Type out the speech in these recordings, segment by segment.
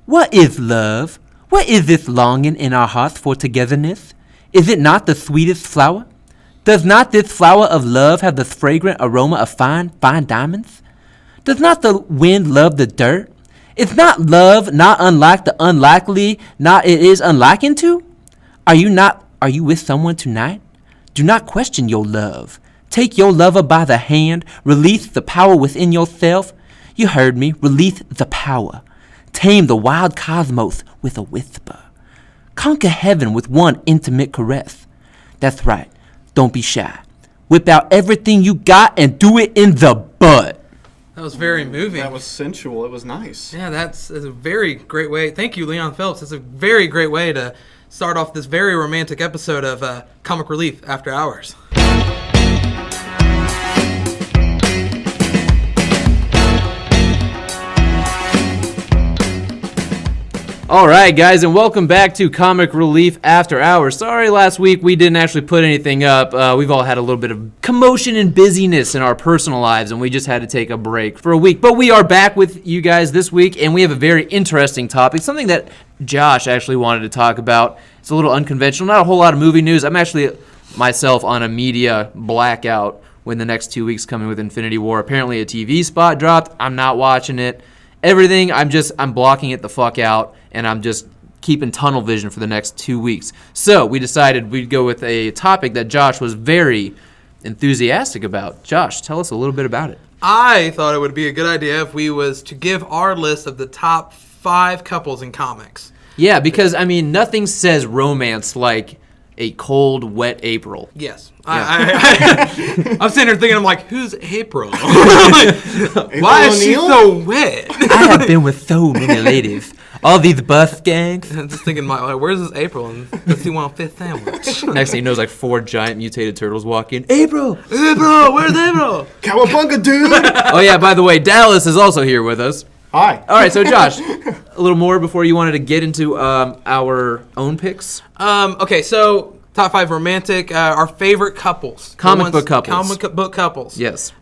What is love? What is this longing in our hearts for togetherness? Is it not the sweetest flower? Does not this flower of love have the fragrant aroma of fine, fine diamonds? Does not the wind love the dirt? Is not love not unlike the unlikely, not it is unlikened to? Are you with someone tonight? Do not question your love. Take your lover by the hand, release the power within yourself. You heard me, release the power. Tame the wild cosmos with a whisper. Conquer heaven with one intimate caress. That's right, don't be shy. Whip out everything you got and do it in the butt. That was very moving. That was sensual. It was nice. Yeah, that's a very great way. Thank you, Leon Phelps. It's a very great way to start off this very romantic episode of Comic Relief After Hours. All right, guys, and welcome back to Comic Relief After Hours. Sorry last week we didn't actually put anything up. We've all had a little bit of commotion and busyness in our personal lives, and we just had to take a break for a week. But we are back with you guys this week, and we have a very interesting topic, something that Josh actually wanted to talk about. It's a little unconventional, not a whole lot of movie news. I'm actually myself on a media blackout when the next 2 weeks coming with Infinity War. Apparently a TV spot dropped. I'm not watching it. Everything, I'm blocking it the fuck out, and I'm just keeping tunnel vision for the next 2 weeks. So we decided we'd go with a topic that Josh was very enthusiastic about. Josh, tell us a little bit about it. I thought it would be a good idea if we was to give our list of the top 5 couples in comics. Yeah, because, I mean, nothing says romance like a cold, wet April. Yes. Yeah. I'm sitting here thinking, I'm like, who's April? Why is she so wet? I have been with so many ladies. All these bus gangs. I'm just thinking, where's this April? And let's see one on Fifth Sandwich. Next thing you know, like 4 giant mutated turtles walk in. April! April! Where's April? Cowabunga, dude! Oh, yeah, by the way, Dallas is also here with us. Hi. All right, so Josh, a little more before you wanted to get into our own picks. Okay, so top 5 romantic, our favorite couples. Comic book couples. Comic book couples. Yes.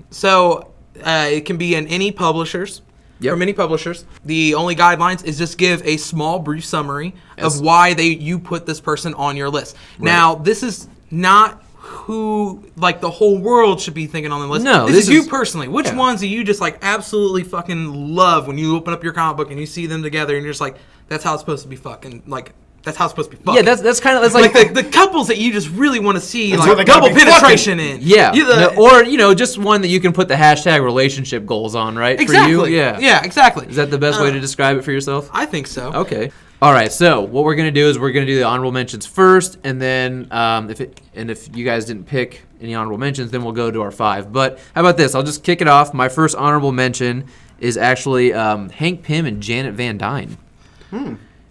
So it can be in any publishers. Yep. From any publishers. The only guidelines is just give a small, brief summary of why you put this person on your list. Right. Now, this is not who like the whole world should be thinking on the list. No, this is you personally. Which ones do you just like absolutely fucking love when you open up your comic book and you see them together and you're just like, that's how it's supposed to be fucking like. That's how it's supposed to be fucking. Yeah, that's kind of like the couples that you just really want to see like double penetration in. Yeah, or just one that you can put the hashtag relationship goals on, right? Exactly. For you? Yeah, exactly. Is that the best way to describe it for yourself? I think so. Okay. All right. So what we're gonna do is we're gonna do the honorable mentions first, and then if you guys didn't pick any honorable mentions, then we'll go to our 5. But how about this? I'll just kick it off. My first honorable mention is actually Hank Pym and Janet Van Dyne.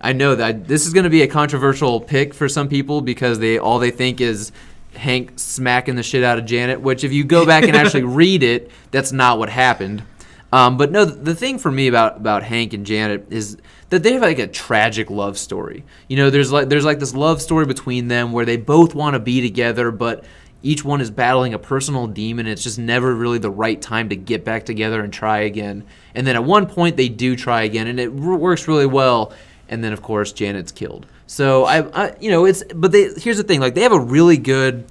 I know that this is going to be a controversial pick for some people because all they think is Hank smacking the shit out of Janet, which if you go back and actually read it, that's not what happened. But no, the thing for me about Hank and Janet is that they have like a tragic love story. There's like this love story between them where they both want to be together, but each one is battling a personal demon. It's just never really the right time to get back together and try again. And then at one point they do try again, and it works really well. And then, of course, Janet's killed. So, here's the thing. Like, they have a really good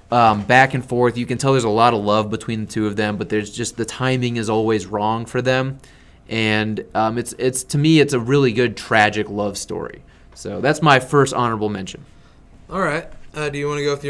back and forth. You can tell there's a lot of love between the two of them, but there's just the timing is always wrong for them. And it's to me, it's a really good tragic love story. So that's my first honorable mention. All right. Do you want to go with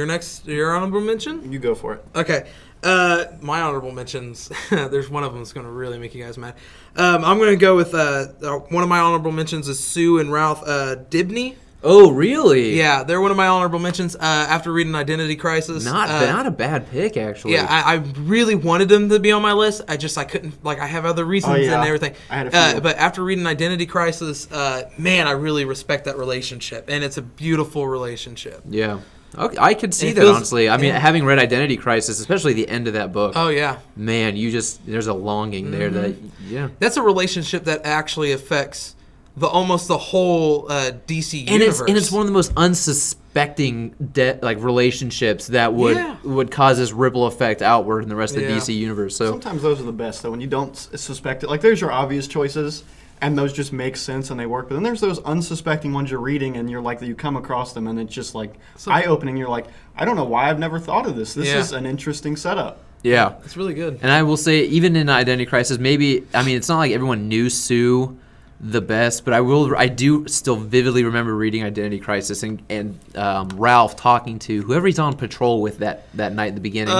your honorable mention? You go for it. Okay. My honorable mentions, there's one of them that's going to really make you guys mad. I'm going to go with, one of my honorable mentions is Sue and Ralph Dibny. Oh, really? Yeah, they're one of my honorable mentions after reading Identity Crisis. Not a bad pick, actually. Yeah, I really wanted them to be on my list. I couldn't, I have other reasons and everything. I had a few. But after reading Identity Crisis, man, I really respect that relationship. And it's a beautiful relationship. Yeah. Okay, I could see that, honestly. I mean, having read Identity Crisis, especially the end of that book. Oh, yeah. Man, there's a longing there that, yeah. That's a relationship that actually affects almost the whole DC universe. And it's one of the most unsuspecting relationships that would cause this ripple effect outward in the rest of the DC universe. So sometimes those are the best, though, when you don't suspect it. Like, there's your obvious choices, and those just make sense and they work. But then there's those unsuspecting ones you're reading and you're like, you come across them and it's just like eye-opening. You're like, I don't know why I've never thought of this. This is an interesting setup. Yeah. It's really good. And I will say, even in Identity Crisis, maybe, I mean, it's not like everyone knew Sue the best, but I do still vividly remember reading Identity Crisis and Ralph talking to whoever he's on patrol with that night in the beginning.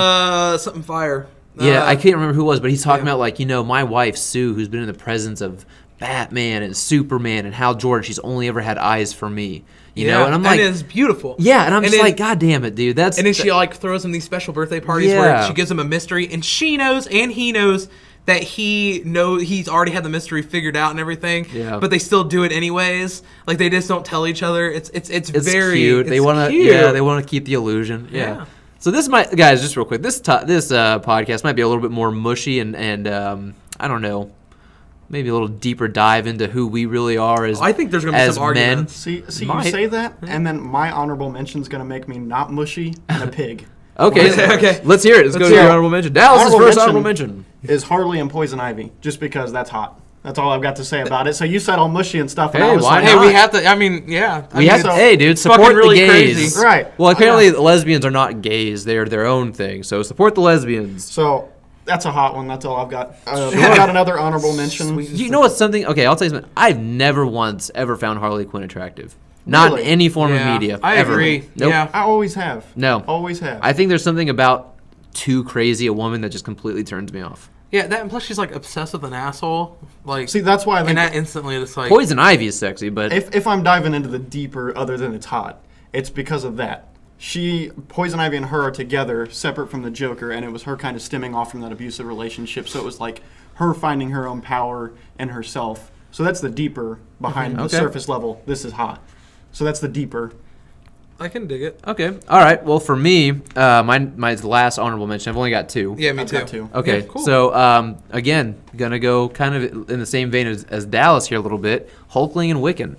Something fire. Yeah, I can't remember who it was, but he's talking about, like, my wife, Sue, who's been in the presence of Batman and Superman and Hal Jordan, she's only ever had eyes for me. You know? And I'm like, and it's beautiful. Yeah, and I'm just like, God damn it, dude. And then she, like, throws him these special birthday parties where she gives him a mystery, and she knows and he knows that he's already had the mystery figured out and everything. Yeah. But they still do it anyways. Like, they just don't tell each other. It's very cute. They want to they want to keep the illusion. Yeah. So this might, guys, just real quick, this podcast might be a little bit more mushy and I don't know, maybe a little deeper dive into who we really are as I think there's going to be some arguments. See, you say that, and then my honorable mention is going to make me not mushy and a pig. Okay. Let's hear it. Let's go to your honorable mention. Dallas' first honorable mention is Harley and Poison Ivy, just because that's hot. That's all I've got to say about it. So you said all mushy and stuff, and I was why like, not? we have to. I mean, yeah. Hey, dude, support really the gays. crazy. Right. Well, apparently lesbians are not gays; they're their own thing. So support the lesbians. So that's a hot one. That's all I've got. What about another honorable mention? You know what's something? Okay, I'll tell you something. I've never once ever found Harley Quinn attractive. Not Really? in any form of media. I ever. agree. Nope. Yeah. I always have. No. Always have. I think there's something about too crazy a woman that just completely turns me off. Yeah, that and plus she's like obsessed with an asshole. Like, See, that's why I think and that instantly it's like Poison Ivy is sexy, but if I'm diving into the deeper, other than it's hot, it's because of that. Poison Ivy and her are together, separate from the Joker, and it was her kind of stemming off from that abusive relationship. So it was like her finding her own power and herself. So that's the deeper behind the surface level. This is hot. So that's the deeper. I can dig it. okay. All right. Well, for me, my last honorable mention, I've only got two. Yeah, me I've too. got two. Okay, Yeah, cool. so again, gonna go kind of in the same vein as Dallas here a little bit. Hulkling and Wiccan.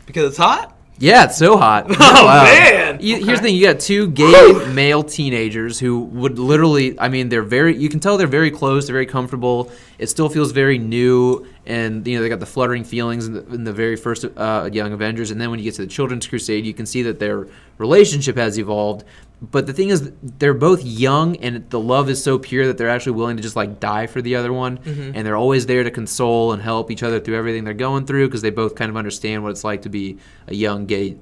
Because it's hot? Yeah, it's so hot. Man! Here's the thing: you got two gay male teenagers who would literally, I mean, you can tell they're very close, they're very comfortable. It still feels very new, and they got the fluttering feelings in the very first Young Avengers, and then when you get to the Children's Crusade, you can see that their relationship has evolved. But the thing is, they're both young, and the love is so pure that they're actually willing to just like die for the other one, and they're always there to console and help each other through everything they're going through because they both kind of understand what it's like to be a young gay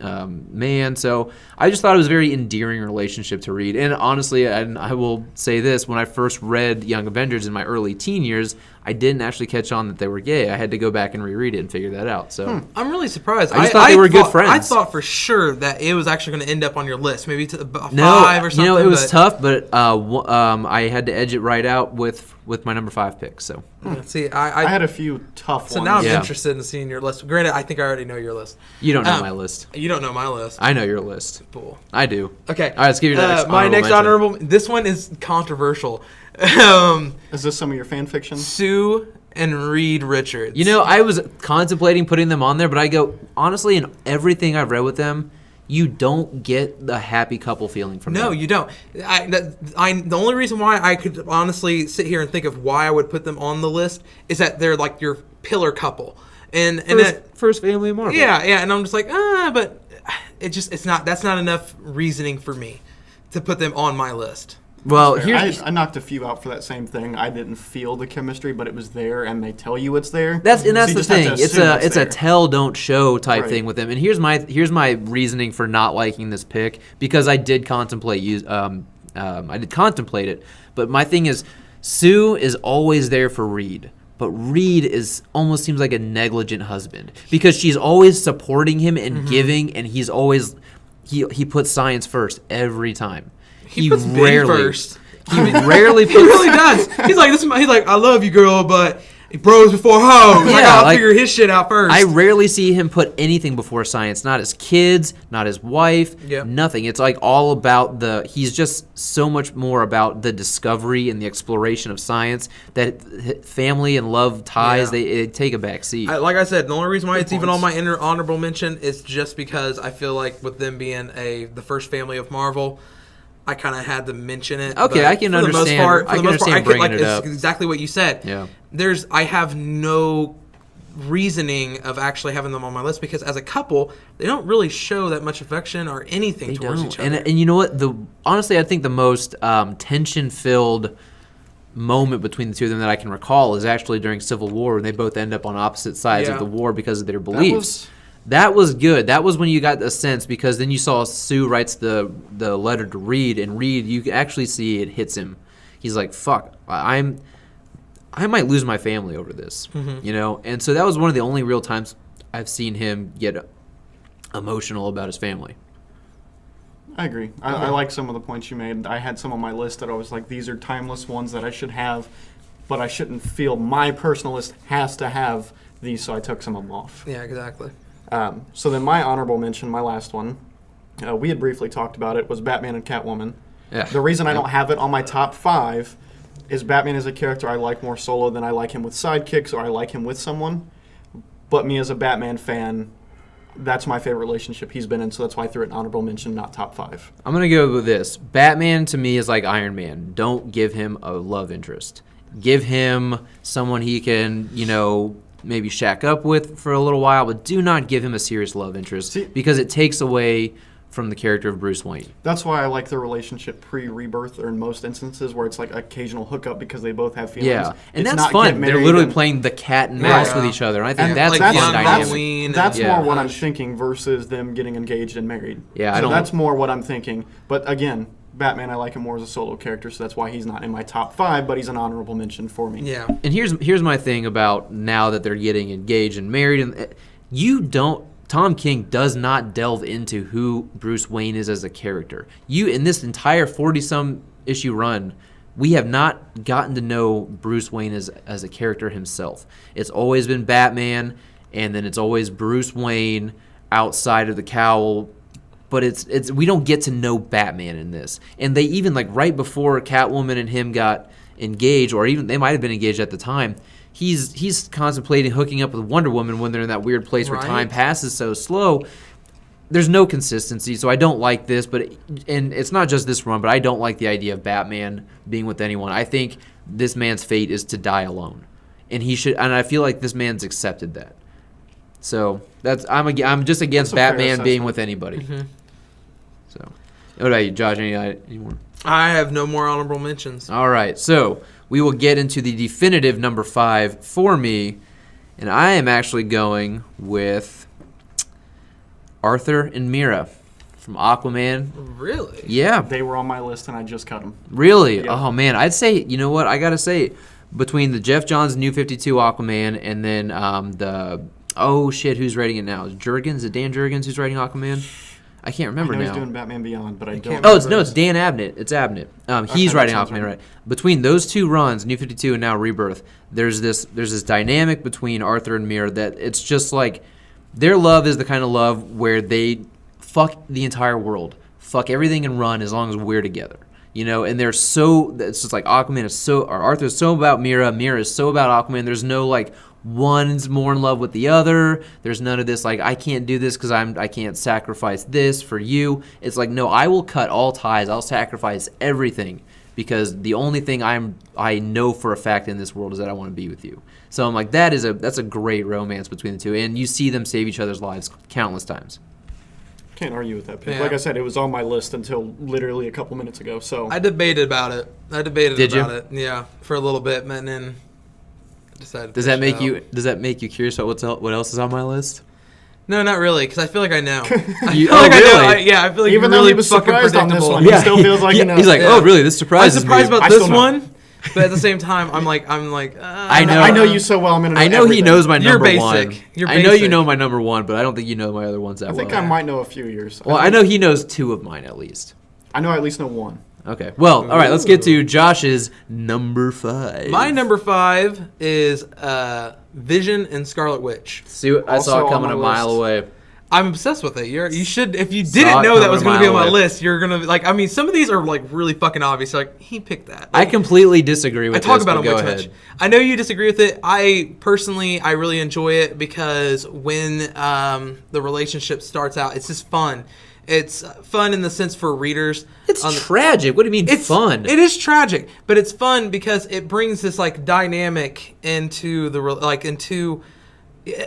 man. So I just thought it was a very endearing relationship to read. And honestly, and I will say this, when I first read Young Avengers in my early teen years, I didn't actually catch on that they were gay. I had to go back and reread it and figure that out. So I'm really surprised. I just thought they were good friends. I thought for sure that it was actually going to end up on your list, maybe to 5 or something. It was tough, but I had to edge it right out with my number 5 pick. So See, I had a few tough ones. So now I'm Yeah. interested in seeing your list. Granted, I think I already know your list. you don't know my list. You don't know my list. I know your list. Cool. I do. Okay. All right, let's give you the next my next mention. honorable. This one is controversial. Is this some of your fan fiction? Sue and Reed Richards. I was contemplating putting them on there, but I go, honestly, in everything I've read with them, you don't get the happy couple feeling from them. No, you don't. The only reason why I could honestly sit here and think of why I would put them on the list is that they're like your pillar couple, and First family of Marvel. yeah, and I'm just like, but that's not enough reasoning for me to put them on my list. Well, I knocked a few out for that same thing. I didn't feel the chemistry, but it was there, and they tell you it's there. That's So you the just have thing. to It's assume a there. tell don't show type Right. thing with them. And here's my reasoning for not liking this pick, because I did contemplate it. But my thing is, Sue is always there for Reed. But Reed almost seems like a negligent husband because she's always supporting him and giving, and he's always he puts science first every time. He puts Ben first. He rarely He puts. really does. He's like, he's like, I love you, girl, but bros before hoes. I gotta figure his shit out first. I rarely see him put anything before science. Not his kids, not his wife, nothing. It's like all about he's just so much more about the discovery and the exploration of science that family and love ties, they take a back seat. Like I said, the only reason why it's even on my honorable mention is just because I feel like with them being the first family of Marvel, I kind of had to mention it. Okay, but I can for the most understand. part- I can understand bringing it up. It's exactly what you said. Yeah. I have no reasoning of actually having them on my list because as a couple, they don't really show that much affection or anything They towards don't. each other. And you know what? Honestly, I think the most tension-filled moment between the two of them that I can recall is actually during Civil War when they both end up on opposite sides of Yeah. the war because of their beliefs. was- That was good. That was when you got a sense because then you saw Sue writes the letter to Reed, and Reed, you can actually see it hits him. He's like, "Fuck, I might lose my family over this," you know. And so that was one of the only real times I've seen him get emotional about his family. I agree. I like some of the points you made. I had some on my list that I was like, these are timeless ones that I should have, but I shouldn't feel my personal list has to have these, so I took some of them off. Yeah, exactly. So then my honorable mention, my last one, we had briefly talked about it, was Batman and Catwoman. Yeah. The reason I don't have it on my top 5 is Batman is a character I like more solo than I like him with sidekicks or I like him with someone. But me as a Batman fan, that's my favorite relationship he's been in, so that's why I threw it in honorable mention, not top 5. I'm going to go with this. Batman to me is like Iron Man. Don't give him a love interest. Give him someone he can, maybe shack up with for a little while, but do not give him a serious love interest because it takes away from the character of Bruce Wayne. That's why I like the relationship pre-rebirth, or in most instances where it's like occasional hookup because they both have feelings. Yeah, and It's that's not fun. get They're married literally and- playing the cat and mouse with each other, and I think And, that's like, fun beyond dynamic. Halloween. That's Yeah. more what I'm thinking versus them getting engaged and married. Yeah, I so don't- that's more what I'm thinking. But again, Batman, I like him more as a solo character, so that's why he's not in my top 5, but he's an honorable mention for me. Yeah. And here's my thing about now that they're getting engaged and married, and Tom King does not delve into who Bruce Wayne is as a character. In this entire 40-some issue run, we have not gotten to know Bruce Wayne as a character himself. It's always been Batman, and then it's always Bruce Wayne outside of the cowl. But it's we don't get to know Batman in this. And they even, like, right before Catwoman and him got engaged, or even they might have been engaged at the time, he's contemplating hooking up with Wonder Woman when they're in that weird place where Right. time passes so slow. There's no consistency, so I don't like this. And it's not just this run, but I don't like the idea of Batman being with anyone. I think this man's fate is to die alone, and I feel like this man's accepted that. So I'm just against That's a fair Batman being assessment. with anybody. So, what about you, Josh? Any more? I have no more honorable mentions. All right, so we will get into the definitive number 5 for me, and I am actually going with Arthur and Mira from Aquaman. Really? Yeah, They were on my list, and I just cut them. really. Yeah. Oh man, I'd say, you know what? I gotta say, between the Jeff Johns New 52 Aquaman and then who's writing it now? Is it Dan Jurgens who's writing Aquaman? I can't remember I know now. he's doing Batman Beyond, but I don't. can't It's Dan Abnett. It's Abnett. He's that writing sounds Aquaman, right. right? Between those two runs, New 52 and now Rebirth, there's this dynamic between Arthur and Mira that it's just like their love is the kind of love where they fuck the entire world, fuck everything and run as long as we're together. And it's just like Arthur's so about Mira is so about Aquaman. There's no like one's more in love with the other. There's none of this like I can't do this because I can't sacrifice this for you. It's like no, I will cut all ties. I'll sacrifice everything because the only thing I know for a fact in this world is that I want to be with you. So I'm like that's a great romance between the two, and you see them save each other's lives countless times. Can't argue with that pick. Yeah. Like I said, it was on my list until literally a couple minutes ago. So I debated about it. Did you? It. Yeah, for a little bit, and then I decided. to Does that push make it out. Does that make you curious about what else is on my list? No, not really, because I feel like I know. I You- feel like I know. really? I feel like Even you're though really he was fucking surprised on this predictable. one, he still feels like he knows. He's like, Yeah. oh, really? This I'm surprises surprised me. about I this still know. one, but at the same time, I'm like, I know. I know you so well. I'm gonna. Know I know he everything. knows my You're number basic. one. You're I know you basic. know my number one, but I don't think you know my other ones that I think well. I might know a few years. Well, I know he knows 2 of mine at least. I know I at least know one. Okay. Well, all right. Let's get to Josh's number 5. My number 5 is Vision and Scarlet Witch. See, I saw Also it coming on a my mile list. away. I'm obsessed with it. You should, if you Saw didn't it know that coming was a going to be on mile my away. list, you're gonna like. I mean, some of these are like really fucking obvious. You're like, he picked that. I completely disagree with I talk this, about but it go way too ahead. much. I know you disagree with it. I personally really enjoy it because when the relationship starts out, it's just fun. It's fun in the sense for readers. It's on the- tragic. What do you mean fun? It is tragic, but it's fun because it brings this like dynamic into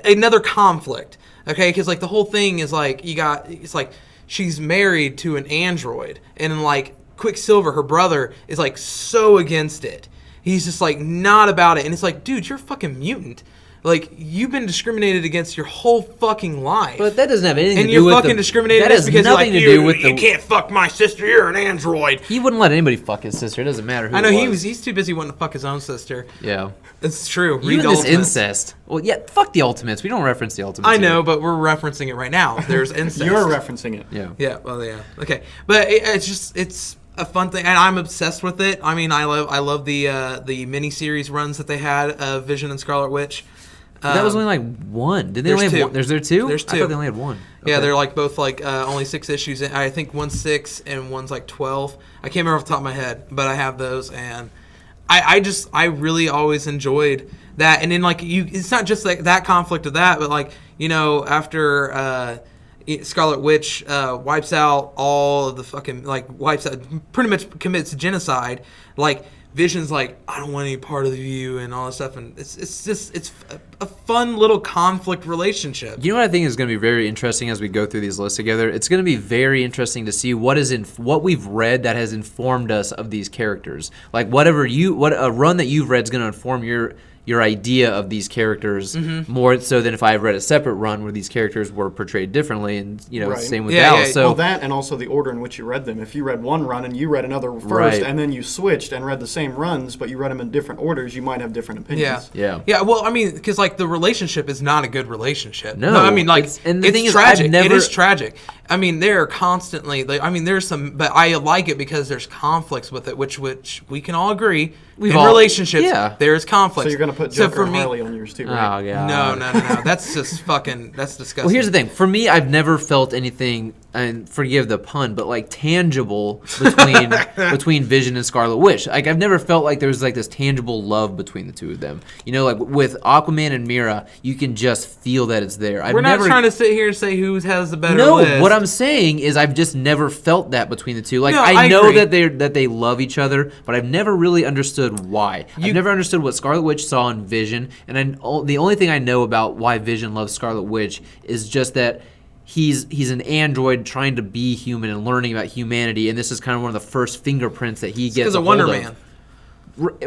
another conflict. Okay, because like the whole thing is like it's like she's married to an android, and like Quicksilver, her brother, is like so against it. He's just like not about it, and it's like, dude, you're a fucking mutant. Like, you've been discriminated against your whole fucking life. But that doesn't have anything to and do you're with fucking discriminated That has because you're nothing like, to do with you can't fuck my sister. You're an android. He wouldn't let anybody fuck his sister. It doesn't matter who. I know it was. he's too busy wanting to fuck his own sister. Yeah. It's true. Read Even the this Ultimates. incest. Well, yeah. Fuck the Ultimates. We don't reference the Ultimates. I know, here. but we're referencing it right now. There's incest. You're referencing it. Yeah. Yeah. Well, yeah. Okay, but it's a fun thing, and I'm obsessed with it. I mean, I love the miniseries runs that they had of Vision and Scarlet Witch. That was only like one. Did they only there's have two. one? There's there two? There's I two. thought they only had one. Yeah, Okay. they're like both like only 6 issues. I think one's 6 and one's like 12. I can't remember off the top of my head, but I have those, and I really always enjoyed that. And then like it's not just like that conflict of that, but like after Scarlet Witch wipes out all of the fucking pretty much commits genocide. Like Vision's like, I don't want any part of you and all this stuff, and it's a fun little conflict relationship. You know what I think is going to be very interesting as we go through these lists together? It's going to be very interesting to see what we've read that has informed us of these characters. Like what a run that you've read is going to inform your idea of these characters more so than if I read a separate run where these characters were portrayed differently, and Right. same with Yeah, Dallas. yeah. So Well, that and also the order in which you read them. If you read one run and you read another first, Right. and then you switched and read the same runs, but you read them in different orders, you might have different opinions. Yeah. Well, I mean, because like the relationship is not a good relationship. No, I mean, like and the it's thing is, tragic. I've never- It is tragic. I mean, there are constantly. Like, I mean, there's some, but I like it because there's conflicts with it, which we can all agree. We've in all- relationships, yeah. there is conflict. So you're going to put Joker and Harley on yours too, right? Oh yeah. No. That's just fucking. That's disgusting. Well, here's the thing. For me, I've never felt anything, and forgive the pun, but like tangible between Vision and Scarlet Witch. Like I've never felt like there's like this tangible love between the two of them. You know, like with Aquaman and Mira, you can just feel that it's there. We're not trying to sit here and say who has the better list. No, what I'm saying is I've just never felt that between the two. Like No, I I know agree. that they love each other, but I've never really understood why. I've never understood what Scarlet Witch saw in Vision, and the only thing I know about why Vision loves Scarlet Witch is just that he's an android trying to be human and learning about humanity, and this is kind of one of the first fingerprints that he gets because a of Wonder hold Man.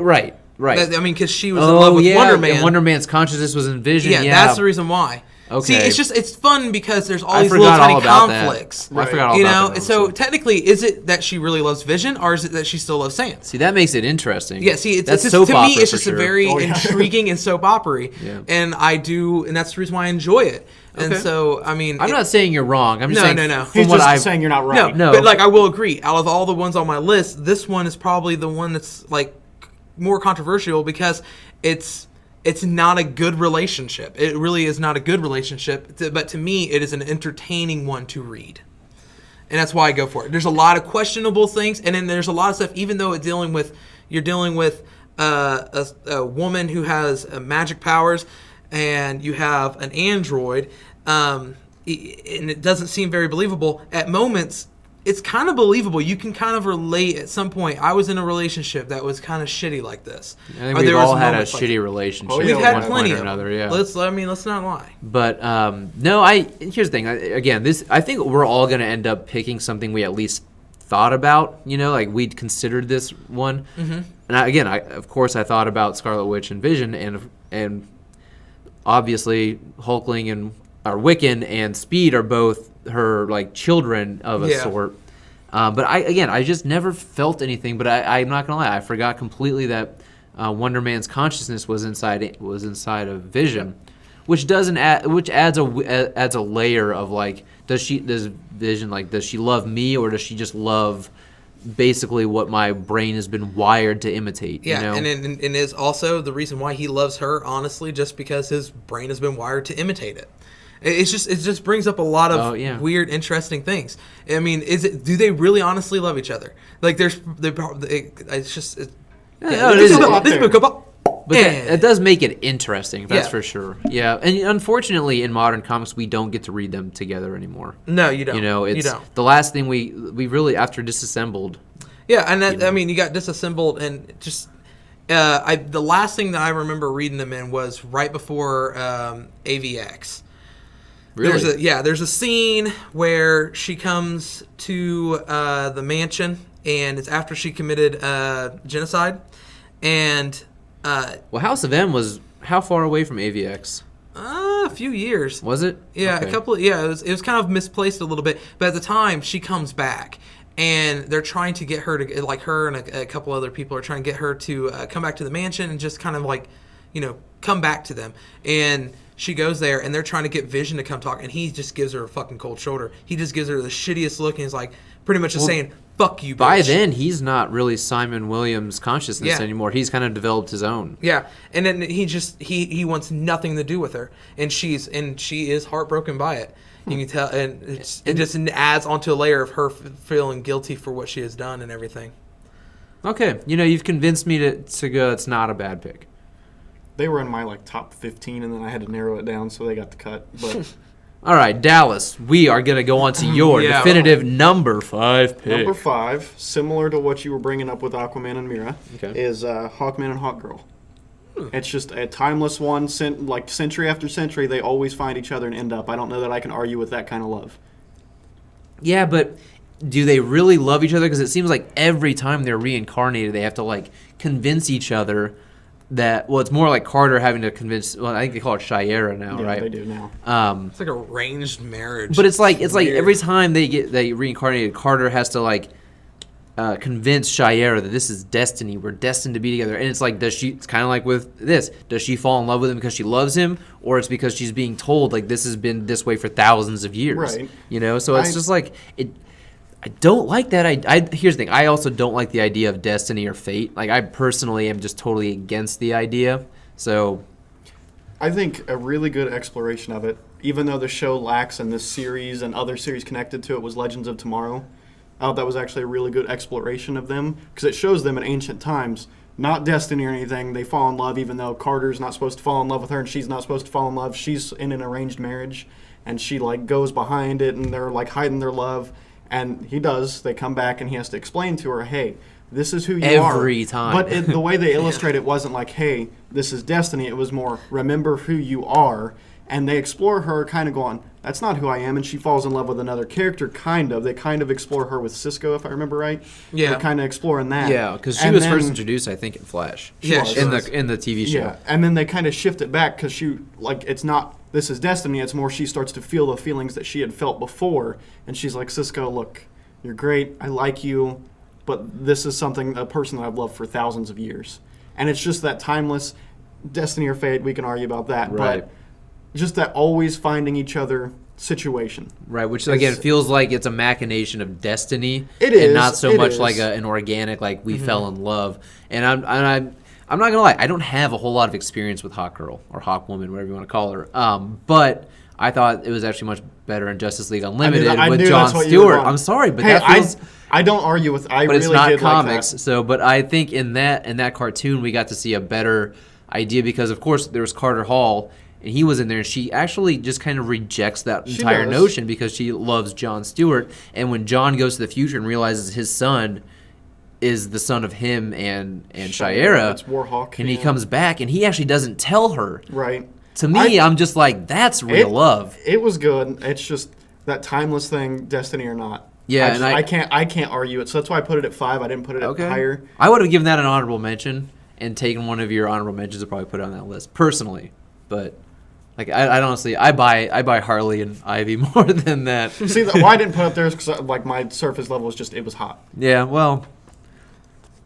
Right. I mean, because she was in love with Wonder Man. And Wonder Man's consciousness was in Vision. Yeah, that's the reason why. Okay. See, it's fun because there's all I these little forgot tiny all about that. conflicts. I forgot all You about know, that. so technically, is it that she really loves Vision, or is it that she still loves Sans? See, that makes it interesting. Yeah, see, that's it's soap to me, opera it's for just sure. a very Oh, yeah. intriguing and soap opera, Yeah. and that's the reason why I enjoy it. And Okay. so, I mean, I'm not saying you're wrong. I'm just saying no. from He's what just I've saying you're not no, right. No. but like I will agree. Out of all the ones on my list, this one is probably the one that's like more controversial because it's not a good relationship. It really is not a good relationship. But to me, it is an entertaining one to read. And that's why I go for it. There's a lot of questionable things, and then there's a lot of stuff. Even though you're dealing with a woman who has magic powers, and you have an android, and it doesn't seem very believable at moments. It's kind of believable. You can kind of relate at some point. I was in a relationship that was kind of shitty like this. I think Or we've there was all had a moments like- shitty relationship. Oh, yeah, We've at had one plenty point of or another. them. Yeah. Let's not lie. But no, here's the thing. I think we're all going to end up picking something we at least thought about. You know, like we'd considered this one. Mm-hmm. And of course, I thought about Scarlet Witch and Vision, and obviously Hulkling or Wiccan and Speed are both her like children of a Yeah. sort. But I just never felt anything. But I'm not gonna lie, I forgot completely that Wonder Man's consciousness was inside of Vision, which adds a layer of like, does Vision does she love me, or does she just love basically what my brain has been wired to imitate? Yeah, you know? and is also the reason why he loves her, honestly, just because his brain has been wired to imitate it. It just brings up a lot of weird, interesting things. I mean, do they really honestly love each other? Like, it's just. No, it is. But Yeah. it does make it interesting, that's Yeah. for sure. Yeah, and unfortunately, in modern comics, we don't get to read them together anymore. No, you don't. You know, it's you don't. the last thing we really, after Disassembled. Yeah, and that, I mean, you got Disassembled, and just The last thing that I remember reading them in was right before AVX. Really? There's a scene where she comes to the mansion, and it's after she committed genocide. And Well, House of M was how far away from AVX? a few years. Was it? Yeah, Okay. a couple. Yeah, it was kind of misplaced a little bit, but at the time she comes back, and they're trying to get her to, like, her and a couple other people are trying to get her to come back to the mansion and just kind of like, come back to them. And she goes there, and they're trying to get Vision to come talk, and he just gives her a fucking cold shoulder. He just gives her the shittiest look, and he's like, pretty much just saying, "Fuck you, bitch." By then, he's not really Simon Williams' consciousness Yeah. anymore. He's kind of developed his own. Yeah, and then he wants nothing to do with her, and she is heartbroken by it. You can tell, and it just adds onto a layer of her feeling guilty for what she has done and everything. Okay, you've convinced me to go. It's not a bad pick. They were in my top 15, and then I had to narrow it down, so they got the cut. But All right, Dallas. We are gonna go on to your Yeah. definitive number 5 pick. number 5, similar to what you were bringing up with Aquaman and Mira, Okay. is Hawkman and Hawkgirl. It's just a timeless one. Century after century, they always find each other and end up. I don't know that I can argue with that kind of love. Yeah, but do they really love each other? Because it seems like every time they're reincarnated, they have to convince each other that. Well, it's more like Carter having to convince. Well, I think they call it Shiera now, Yeah, right? they do now. It's like arranged marriage. But it's like weird. every time they reincarnated, Carter has to convince Shiera that this is destiny. We're destined to be together. And it's like, it's kind of like with this. Does she fall in love with him because she loves him, or it's because she's being told this has been this way for thousands of years? Right. So it's just it. I don't like that. Here's the thing. I also don't like the idea of destiny or fate. I personally am just totally against the idea. So I think a really good exploration of it, even though the show lacks in this series and other series connected to it, was Legends of Tomorrow. I thought that was actually a really good exploration of them, because it shows them in ancient times, not destiny or anything. They fall in love, even though Carter's not supposed to fall in love with her, and she's not supposed to fall in love. She's in an arranged marriage, and she goes behind it, and they're hiding their love. And he does. They come back, and he has to explain to her, hey, this is who you are. Every time. But the way they illustrate it wasn't hey, this is destiny. It was more, remember who you are. And they explore her kind of going, that's not who I am. And she falls in love with another character, kind of. They kind of explore her with Cisco, if I remember right. Yeah. They're kind of exploring that. yeah, because she And was then- first introduced, I think, in Flash. Yeah, was. she in was. the TV show. Yeah, and then they kind of shift it back because she, it's not, this is destiny. It's more she starts to feel the feelings that she had felt before. And she's like, Cisco, look, you're great. I like you. But this is a person that I've loved for thousands of years. And it's just that timeless destiny or fate. We can argue about that. Right. But just that always finding each other situation. Right, which again feels like it's a machination of destiny. It and is, not so it much is. like an organic, we fell in love. And I'm not gonna lie, I don't have a whole lot of experience with Hawkgirl or Hawkwoman, whatever you want to call her. But I thought it was actually much better in Justice League Unlimited I with knew Jon that's what you were Stewart. going. I'm sorry, but Hey, that feels. I don't argue with. I But really it's not did comics. Like that. So, but I think in that cartoon we got to see a better idea because, of course, there was Carter Hall. And he was in there, and she actually just kind of rejects that She entire does. notion because she loves Jon Stewart. And when Jon goes to the future and realizes his son is the son of him and Shiera, It's Warhawk. and he yeah. comes back, and he actually doesn't tell her. Right. To me, I'm just like, that's real love. It was good. It's just that timeless thing, destiny or not. Yeah, I can't argue it. So that's why I put it at 5. I didn't put it at higher. I would have given that an honorable mention and taken one of your honorable mentions and probably put it on that list personally, but. I honestly, I buy Harley and Ivy more than that. See, why I didn't put it up there is because my surface level was just, it was hot. Yeah, well,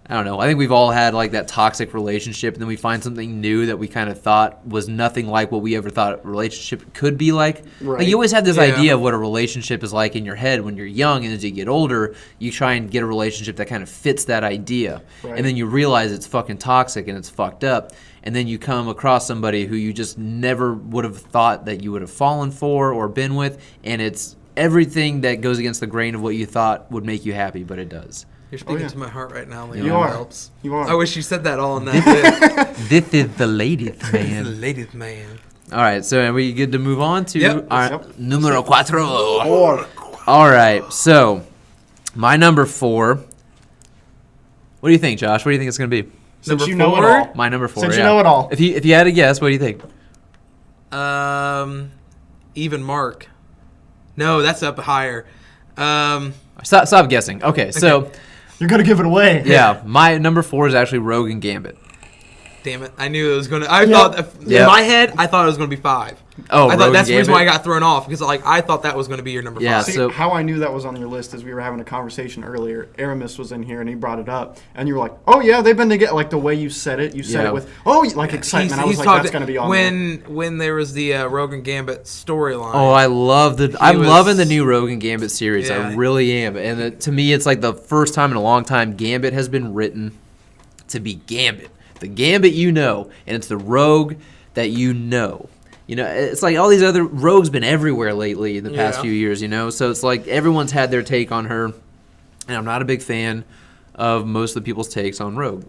I don't know. I think we've all had that toxic relationship, and then we find something new that we kind of thought was nothing like what we ever thought a relationship could be like. Right. You always have this Yeah. idea of what a relationship is like in your head when you're young, and as you get older, you try and get a relationship that kind of fits that idea. Right. And then you realize it's fucking toxic and it's fucked up. And then you come across somebody who you just never would have thought that you would have fallen for or been with, and it's everything that goes against the grain of what you thought would make you happy, but it does. You're speaking yeah. to my heart right now, Liam. You That are. helps. You are. I wish you said that all in that bit. This is the latest, The man. latest man. All right, so are we good to move on to Yep. our Yep. numero cuatro? 4. All right, so my number 4. What do you think, Josh? What do you think it's going to be? Since Number you know it 4? all. My number 4. Since yeah. you know it all. If you had a guess, what do you think? Even Mark. No, that's up higher. Stop guessing. Okay, so You're gonna give it away. yeah, my number 4 is actually Rogue and Gambit. Damn it! I knew it was gonna. I thought Yep. in my head, I thought it was gonna be 5. Oh, I Rogue thought that's and the reason why I Gambit? got thrown off because I thought that was gonna be your number Yeah, 5. See, So- how I knew that was on your list is we were having a conversation earlier. Aramis was in here and he brought it up, and you were like, "Oh yeah, they've been together." Like the way you said it, you said Yeah. it with like excitement. I was like, "That's gonna be on." there. when there was the Rogan Gambit storyline. Oh, I love I'm was- loving the new Rogue and Gambit series. I Yeah. really am. And to me, it's like the first time in a long time Gambit has been written to be Gambit. The Gambit you know, and it's the Rogue that you know. You know, it's like all these other Rogue's been everywhere lately in the past Yeah. few years, you know? So it's like everyone's had their take on her. And I'm not a big fan of most of the people's takes on Rogue.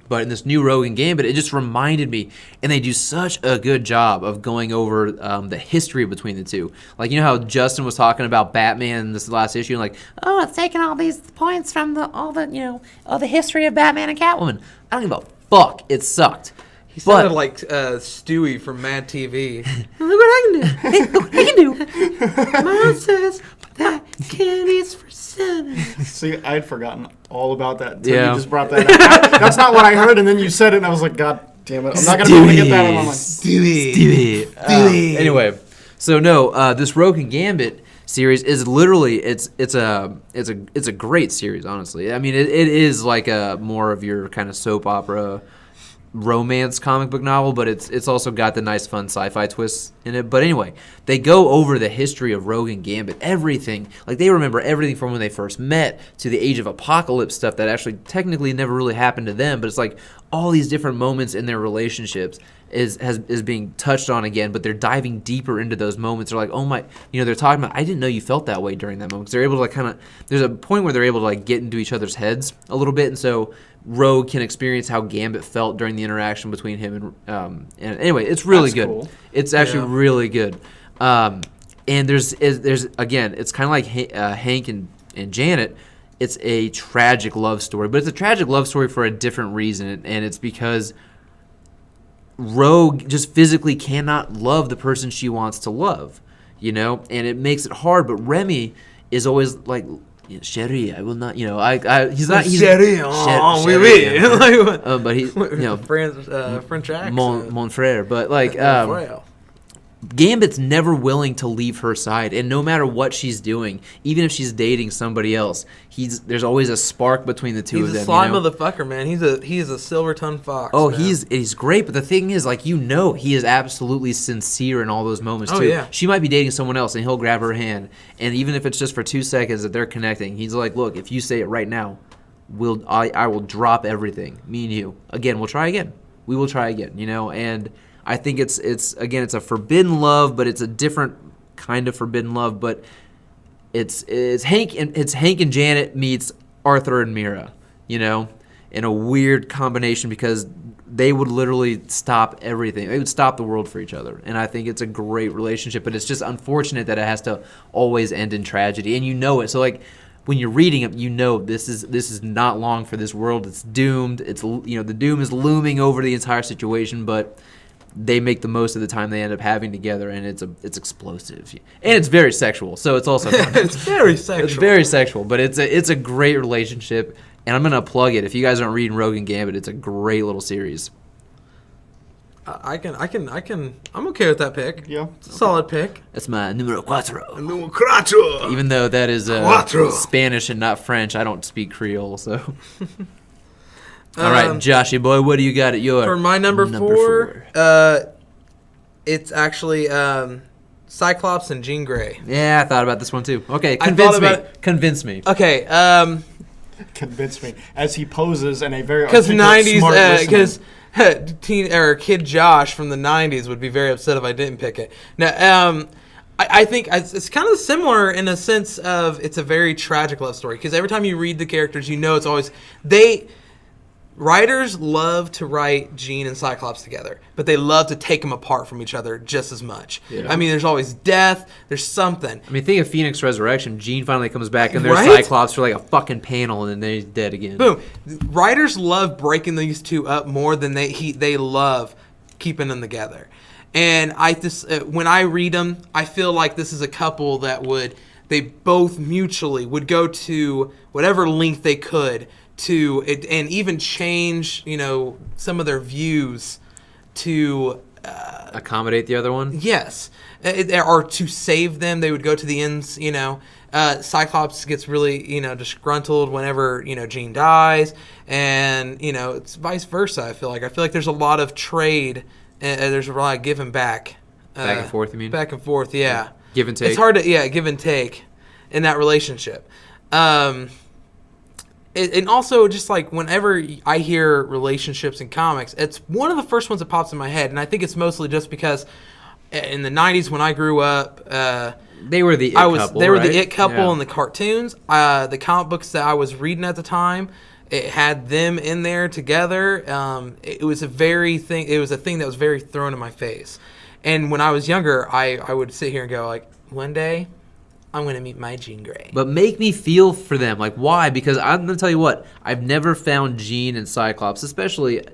But in this new Rogue and Gambit, it just reminded me, and they do such a good job of going over the history between the two. Like, you know how Justin was talking about Batman in this last issue, and like, oh, it's taking all these points from all the history of Batman and Catwoman. I don't give a fuck. It sucked. He sounded like Stewie from Mad TV. Look what I can do. Hey, look what I can do. Mom says that candy's for sinners. See, I had forgotten all about that until Yeah. you just brought that up. That's not what I heard, and then you said it, and I was like, God damn it, I'm not gonna be able to get that. And I'm like, Stewie. Anyway, so no, this Rogue and Gambit series is literally it's a great series. Honestly, I mean it is like a more of your kind of soap opera romance comic book novel, but it's also got the nice fun sci-fi twists in it. But anyway, they go over the history of Rogue and Gambit, everything. Like they remember everything from when they first met to the Age of Apocalypse stuff that actually technically never really happened to them, but it's like all these different moments in their relationships is being touched on again, but they're diving deeper into those moments. They're like, oh my, they're talking about, I didn't know you felt that way during that moment. 'Cause they're able to like kind of, there's a point where they're able to like get into each other's heads a little bit, and so Rogue can experience how Gambit felt during the interaction between him and anyway, it's really That's good. cool. It's actually Yeah. really good. And there's again, it's kind of like Hank and Janet. It's a tragic love story, but it's a tragic love story for a different reason, and it's because Rogue just physically cannot love the person she wants to love, and it makes it hard. But Remy is always like, Sherry, I will not, he's not. He's, Sherry, oui, oui. Like, but he, French accent. mon frère. But like, Gambit's never willing to leave her side, and no matter what she's doing, even if she's dating somebody else, there's always a spark between the two He's of them. a sly motherfucker, man. He's a silver tongue fox. Oh, man. he's great, but the thing is, like, he is absolutely sincere in all those moments Oh, too. yeah. She might be dating someone else, and he'll grab her hand, and even if it's just for 2 seconds that they're connecting, he's like, "Look, if you say it right now, I will drop everything. Me and you again. We'll try again. We will try again. And I think it's a forbidden love, but it's a different kind of forbidden love. But it's Hank and Janet meets Arthur and Mira, in a weird combination because they would literally stop everything. They would stop the world for each other, and I think it's a great relationship. But it's just unfortunate that it has to always end in tragedy, and it. So like, when you're reading it, this is not long for this world. It's doomed. It's the doom is looming over the entire situation, but they make the most of the time they end up having together, and it's explosive, and it's very sexual. So it's also fun. It's very sexual. It's very sexual, but it's a great relationship, and I'm gonna plug it. If you guys aren't reading Rogue and Gambit, it's a great little series. I'm okay with that pick. Yeah. It's a solid pick. That's my numero cuatro. Numero cuatro. Even though that is Cuatro. Spanish and not French, I don't speak Creole, so. All right, Joshy boy, what do you got at your For my number four, it's actually Cyclops and Jean Grey. Yeah, I thought about this one too. Okay, I convince thought me. about it. Convince me. Okay, Convince me as he poses in a very because articulate, '90s, smart listener. because teen or kid Josh from the '90s would be very upset if I didn't pick it. Now, I think it's kind of similar in a sense of it's a very tragic love story because every time you read the characters, it's always writers love to write Jean and Cyclops together, but they love to take them apart from each other just as much. Yeah. I mean, there's always death. There's something. I mean, think of Phoenix Resurrection. Jean finally comes back, and there's Right? Cyclops for like a fucking panel, and then he's dead again. Boom. Writers love breaking these two up more than they love keeping them together. And when I read them, I feel like this is a couple that they both mutually would go to whatever length they could to it, and even change, some of their views to Accommodate the other one. yes, or to save them. They would go to the ends. Cyclops gets really disgruntled whenever Jean dies, and it's vice versa. I feel like there's a lot of trade. There's a lot of give and back. Back and forth, you mean? Back and forth, yeah. Give and take. It's hard to give and take in that relationship. And also, just like whenever I hear relationships in comics, it's one of the first ones that pops in my head, and I think it's mostly just because in the '90s when I grew up, They were the it couple. they were right? the it couple Yeah. in the cartoons. The comic books that I was reading at the time, it had them in there together. It was a thing that was very thrown in my face. And when I was younger, I would sit here and go like, one day, I'm going to meet my Jean Grey. But make me feel for them. Like, why? Because I'm going to tell you what, I've never found Jean and Cyclops, especially back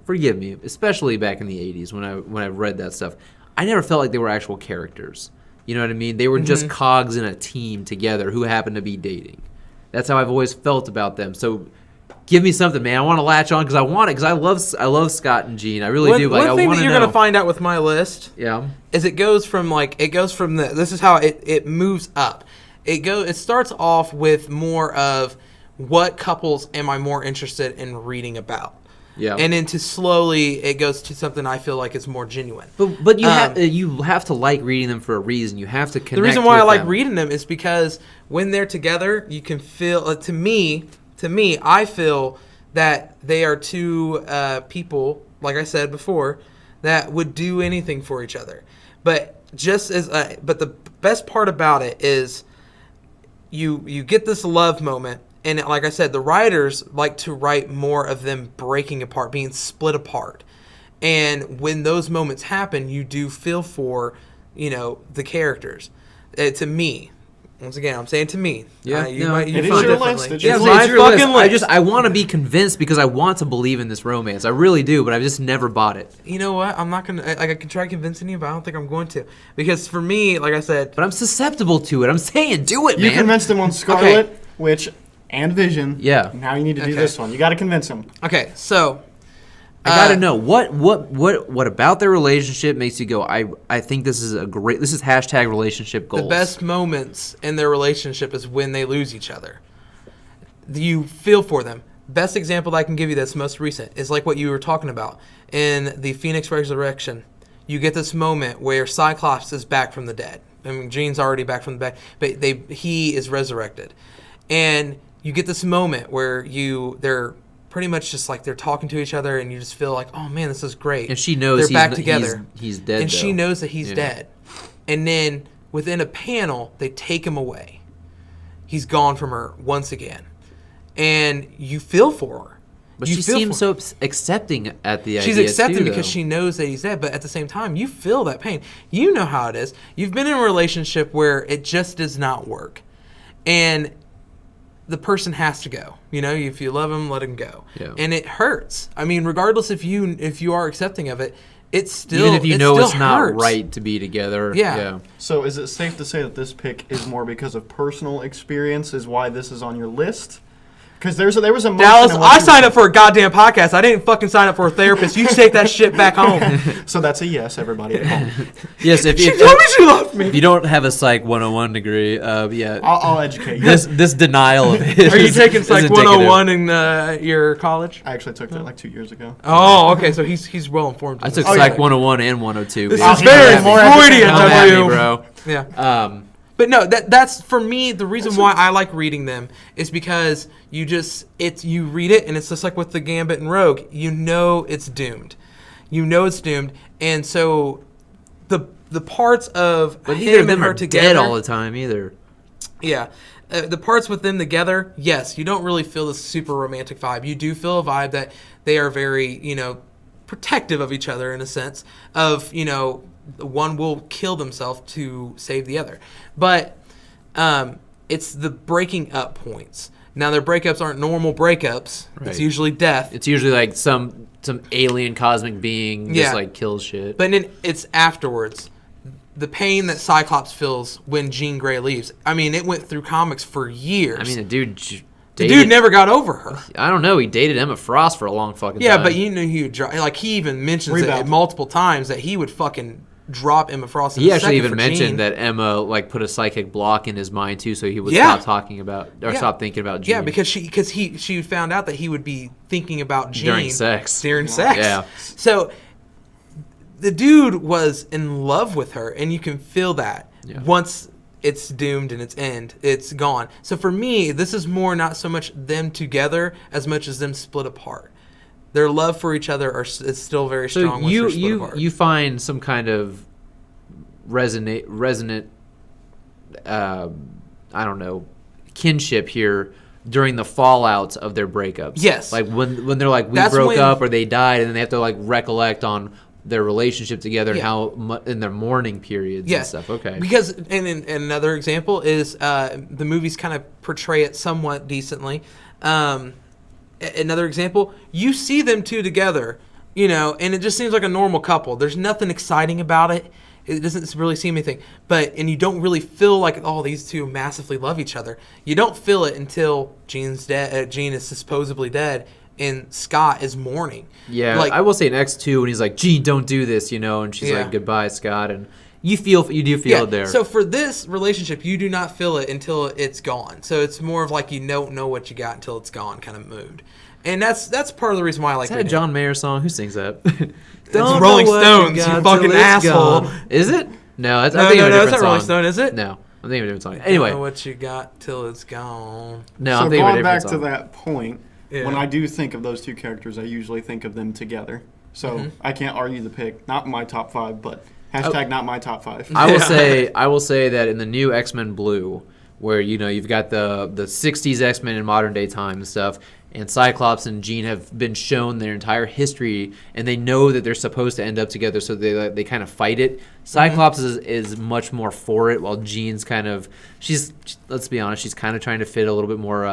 in the 80s when I read that stuff. I never felt like they were actual characters. You know what I mean? They were just cogs in a team together who happened to be dating. That's how I've always felt about them. So give me something, man. I want to latch on because I want it, because I love Scott and Jean. I really do. Like, One thing I that you're going to find out with my list Yeah. is it goes from this is how it moves up. It starts off with more of what couples am I more interested in reading about. Yeah. And then slowly it goes to something I feel like is more genuine. But you have to like reading them for a reason. You have to connect. The reason why I with like them. reading them is because when they're together, you can feel to me, I feel that they are two people, like I said before, that would do anything for each other. But but the best part about it is you get this love moment, and like I said, the writers like to write more of them breaking apart, being split apart. And when those moments happen, you do feel for, the characters. To me, once again, I'm saying to me. Yeah, You no, might it is feel your differently. list. It's Yeah, your my It's your list. fucking list. I want to be convinced because I want to believe in this romance. I really do, but I've just never bought it. You know what? I'm not gonna. I can try convincing you, but I don't think I'm going to, because for me, like I said, But I'm susceptible to it. I'm saying, do it, You man. convinced him on Scarlet, and Vision. Yeah. Now you need to do Okay. this one. You got to convince him. okay, so I gotta know what about their relationship makes you go, I think this is hashtag relationship goals. the best moments in their relationship is when they lose each other. You feel for them. Best example that I can give you that's most recent is like what you were talking about in the Phoenix Resurrection. You get this moment where Cyclops is back from the dead. I mean, Jean's already back from the dead, but he is resurrected, and you get this moment where they're pretty much just like they're talking to each other, and you just feel like, oh man, this is great. And she knows they're he's back n- together. he's dead, and she though. knows that he's Yeah. dead. And then within a panel, they take him away. He's gone from her once again, and you feel for her. But You she feel seems for so accepting at the idea. She's accepting too, because though. she knows that he's dead, but at the same time, you feel that pain. You know how it is. You've been in a relationship where it just does not work, and the person has to go. If you love him, let him go. Yeah. And it hurts. I mean, regardless if you are accepting of it, it's still even if you know still it's not hurts. right to be together. Yeah. So is it safe to say that this pick is more because of personal experience is why this is on your list? Because there was a moment Dallas, in which I you- signed up for a goddamn podcast. I didn't fucking sign up for a therapist. You take that shit back home. So that's a yes, everybody at home. Yes, if She told me she loved me. if you don't have a Psych 101 degree, yeah, I'll educate you. this denial of his Are you taking is Psych indicative. 101 in your college? I actually took that like 2 years ago. Oh, okay. So he's well informed. I took Oh, Psych yeah. 101 and 102. This man. is very Come at me. Freudian Come of at me, you. bro. Yeah. But no, that's for me. The reason why I like reading them is because you read it and it's just like with the Gambit and Rogue. You know it's doomed. And so the parts of But him neither of and them her are together, dead all the time either. yeah. the parts with them together, yes, you don't really feel this super romantic vibe. You do feel a vibe that they are very, protective of each other in a sense of, one will kill themselves to save the other. But it's the breaking up points. Now, their breakups aren't normal breakups. Right. It's usually death. It's usually like some alien cosmic being just Yeah. like kills shit. But then it's afterwards. The pain that Cyclops feels when Jean Grey leaves. I mean, it went through comics for years. I mean, the dude the dude never got over her. I don't know. He dated Emma Frost for a long fucking Yeah, time. but you knew he would drop. Like, he even mentions Rebound. it multiple times that he would fucking drop Emma Frost in He a actually second even for mentioned Jean. that Emma like put a psychic block in his mind too, so he would Yeah. stop talking about or Yeah. stop thinking about Jean. Yeah, because she found out that he would be thinking about Jean During sex. During sex. Yeah. So the dude was in love with her, and you can feel that. Yeah. Once it's doomed and it's end, it's gone. So for me, this is more not so much them together as much as them split apart. Their love for each other is still very so strong. Once they're split you apart. you find some kind of resonant I don't know, kinship here during the fallouts of their breakups. Yes. Like when they're like, we That's broke when- up or they died, and then they have to like recollect on their relationship together and Yeah. how in their mourning periods and Yes. stuff. Okay. Because and another example is the movies kind of portray it somewhat decently. Another example, you see them two together, and it just seems like a normal couple. There's nothing exciting about it. It doesn't really seem anything. And you don't really feel like, oh, these two massively love each other. You don't feel it until Jean's dead. Jean is supposedly dead, and Scott is mourning. Yeah, Like, I will say in X2 when he's like, "Gene, don't do this," and she's Yeah. like, "Goodbye, Scott," and you do feel it there. So for this relationship, you do not feel it until it's gone. So it's more of like you don't know what you got until it's gone kind of mood. And that's part of the reason why I like Is that a reading. John Mayer song? Who sings that? It's Rolling Stones, you fucking asshole. Is it? No, that's, No, I think no, of a no, different it's not Rolling song. Stone, is it? No, I'm thinking of a different song. Don't Anyway, know what you got till it's gone. no, So I'm thinking of a going back different to song. that point, Yeah. when I do think of those two characters, I usually think of them together. So Mm-hmm. I can't argue the pick. Not my top 5, but hashtag not my top 5. I will Yeah. I will say that in the new X-Men Blue, where you've got the 60s X-Men in modern day time and stuff, and Cyclops and Jean have been shown their entire history, and they know that they're supposed to end up together, so they kind of fight it. Cyclops is much more for it, while Jean's kind of let's be honest, she's kind of trying to fit a little bit more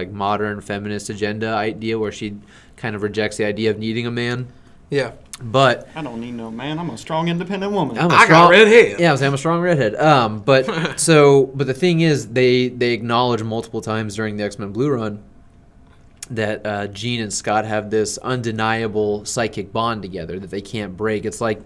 modern feminist agenda idea, where she kind of rejects the idea of needing a man. Yeah. But I don't need no man. I'm a strong, independent woman. I'm a I got strong red hair. Yeah, I'm a strong redhead. But the thing is, they acknowledge multiple times during the X-Men Blue run that Jean and Scott have this undeniable psychic bond together that they can't break. It's like,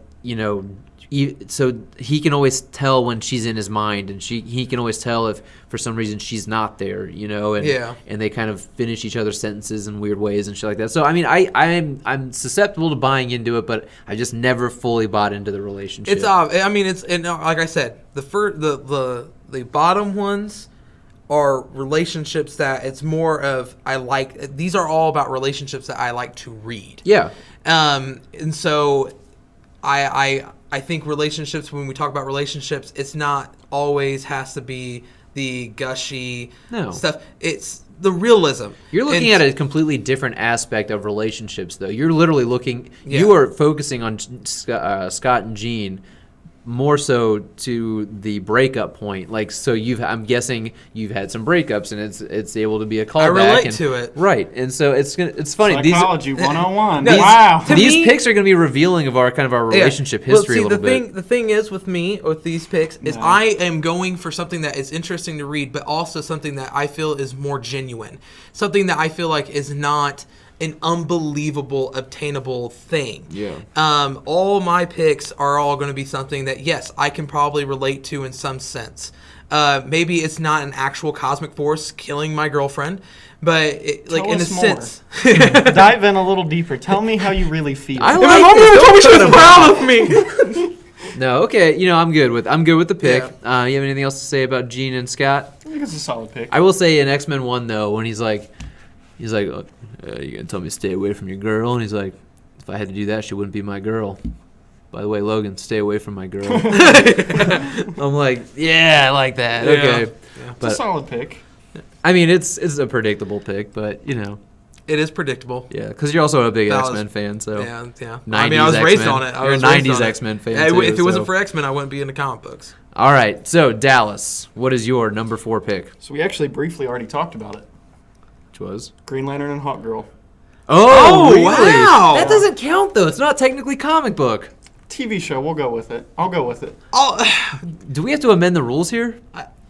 so he can always tell when she's in his mind, and he can always tell if for some reason she's not there, and Yeah. and they kind of finish each other's sentences in weird ways and shit like that. So I mean, I'm susceptible to buying into it, but I just never fully bought into the relationship. It's I mean, like I said, the bottom ones are relationships that it's more of these are all about relationships that I like to read. Yeah. And so I think relationships, when we talk about relationships, it's not always has to be the gushy No. stuff. It's the realism. You're looking And- at a completely different aspect of relationships, though. You're literally looking. Yeah. You are focusing on Scott and Jean more so to the breakup point. Like, so I'm guessing you've had some breakups, and it's able to be a callback. relate to it. right? And so it's funny. Psychology 101. No, Wow. to These me- picks are going to be revealing of our relationship history a little bit. The thing is with me with these picks is No. I am going for something that is interesting to read, but also something that I feel is more genuine, something that I feel like is not an unbelievable obtainable thing. Yeah. All my picks are all going to be something that yes, I can probably relate to in some sense. Maybe it's not an actual cosmic force killing my girlfriend, but Tell in a us more. sense. Dive in a little deeper. Tell me how you really feel. I My like mom it. never told me she was proud of me. No, okay. I'm good with the pick. Yeah. You have anything else to say about Jean and Scott? I think it's a solid pick. I will say in X-Men 1, though, when he's like, you gonna tell me to stay away from your girl? And he's like, if I had to do that, she wouldn't be my girl. By the way, Logan, stay away from my girl. I'm like, yeah, I like that. Yeah. Okay. Yeah. It's a solid pick. I mean, it's a predictable pick, but you know, It is predictable. yeah, because you're also a big That was- X-Men fan, so Yeah, yeah. 90s I mean, I was raised X-Men. on it. You're a 90s X-Men fan, Yeah, too, if it wasn't so- for X-Men, I wouldn't be into comic books. All right, so Dallas, what is your number 4 pick? So we actually briefly already talked about it. Which was? Green Lantern and Hawk Girl. Oh, really? wow. That doesn't count though. It's not technically comic book. TV show, we'll go with it. I'll go with it. Oh, Do we have to amend the rules here?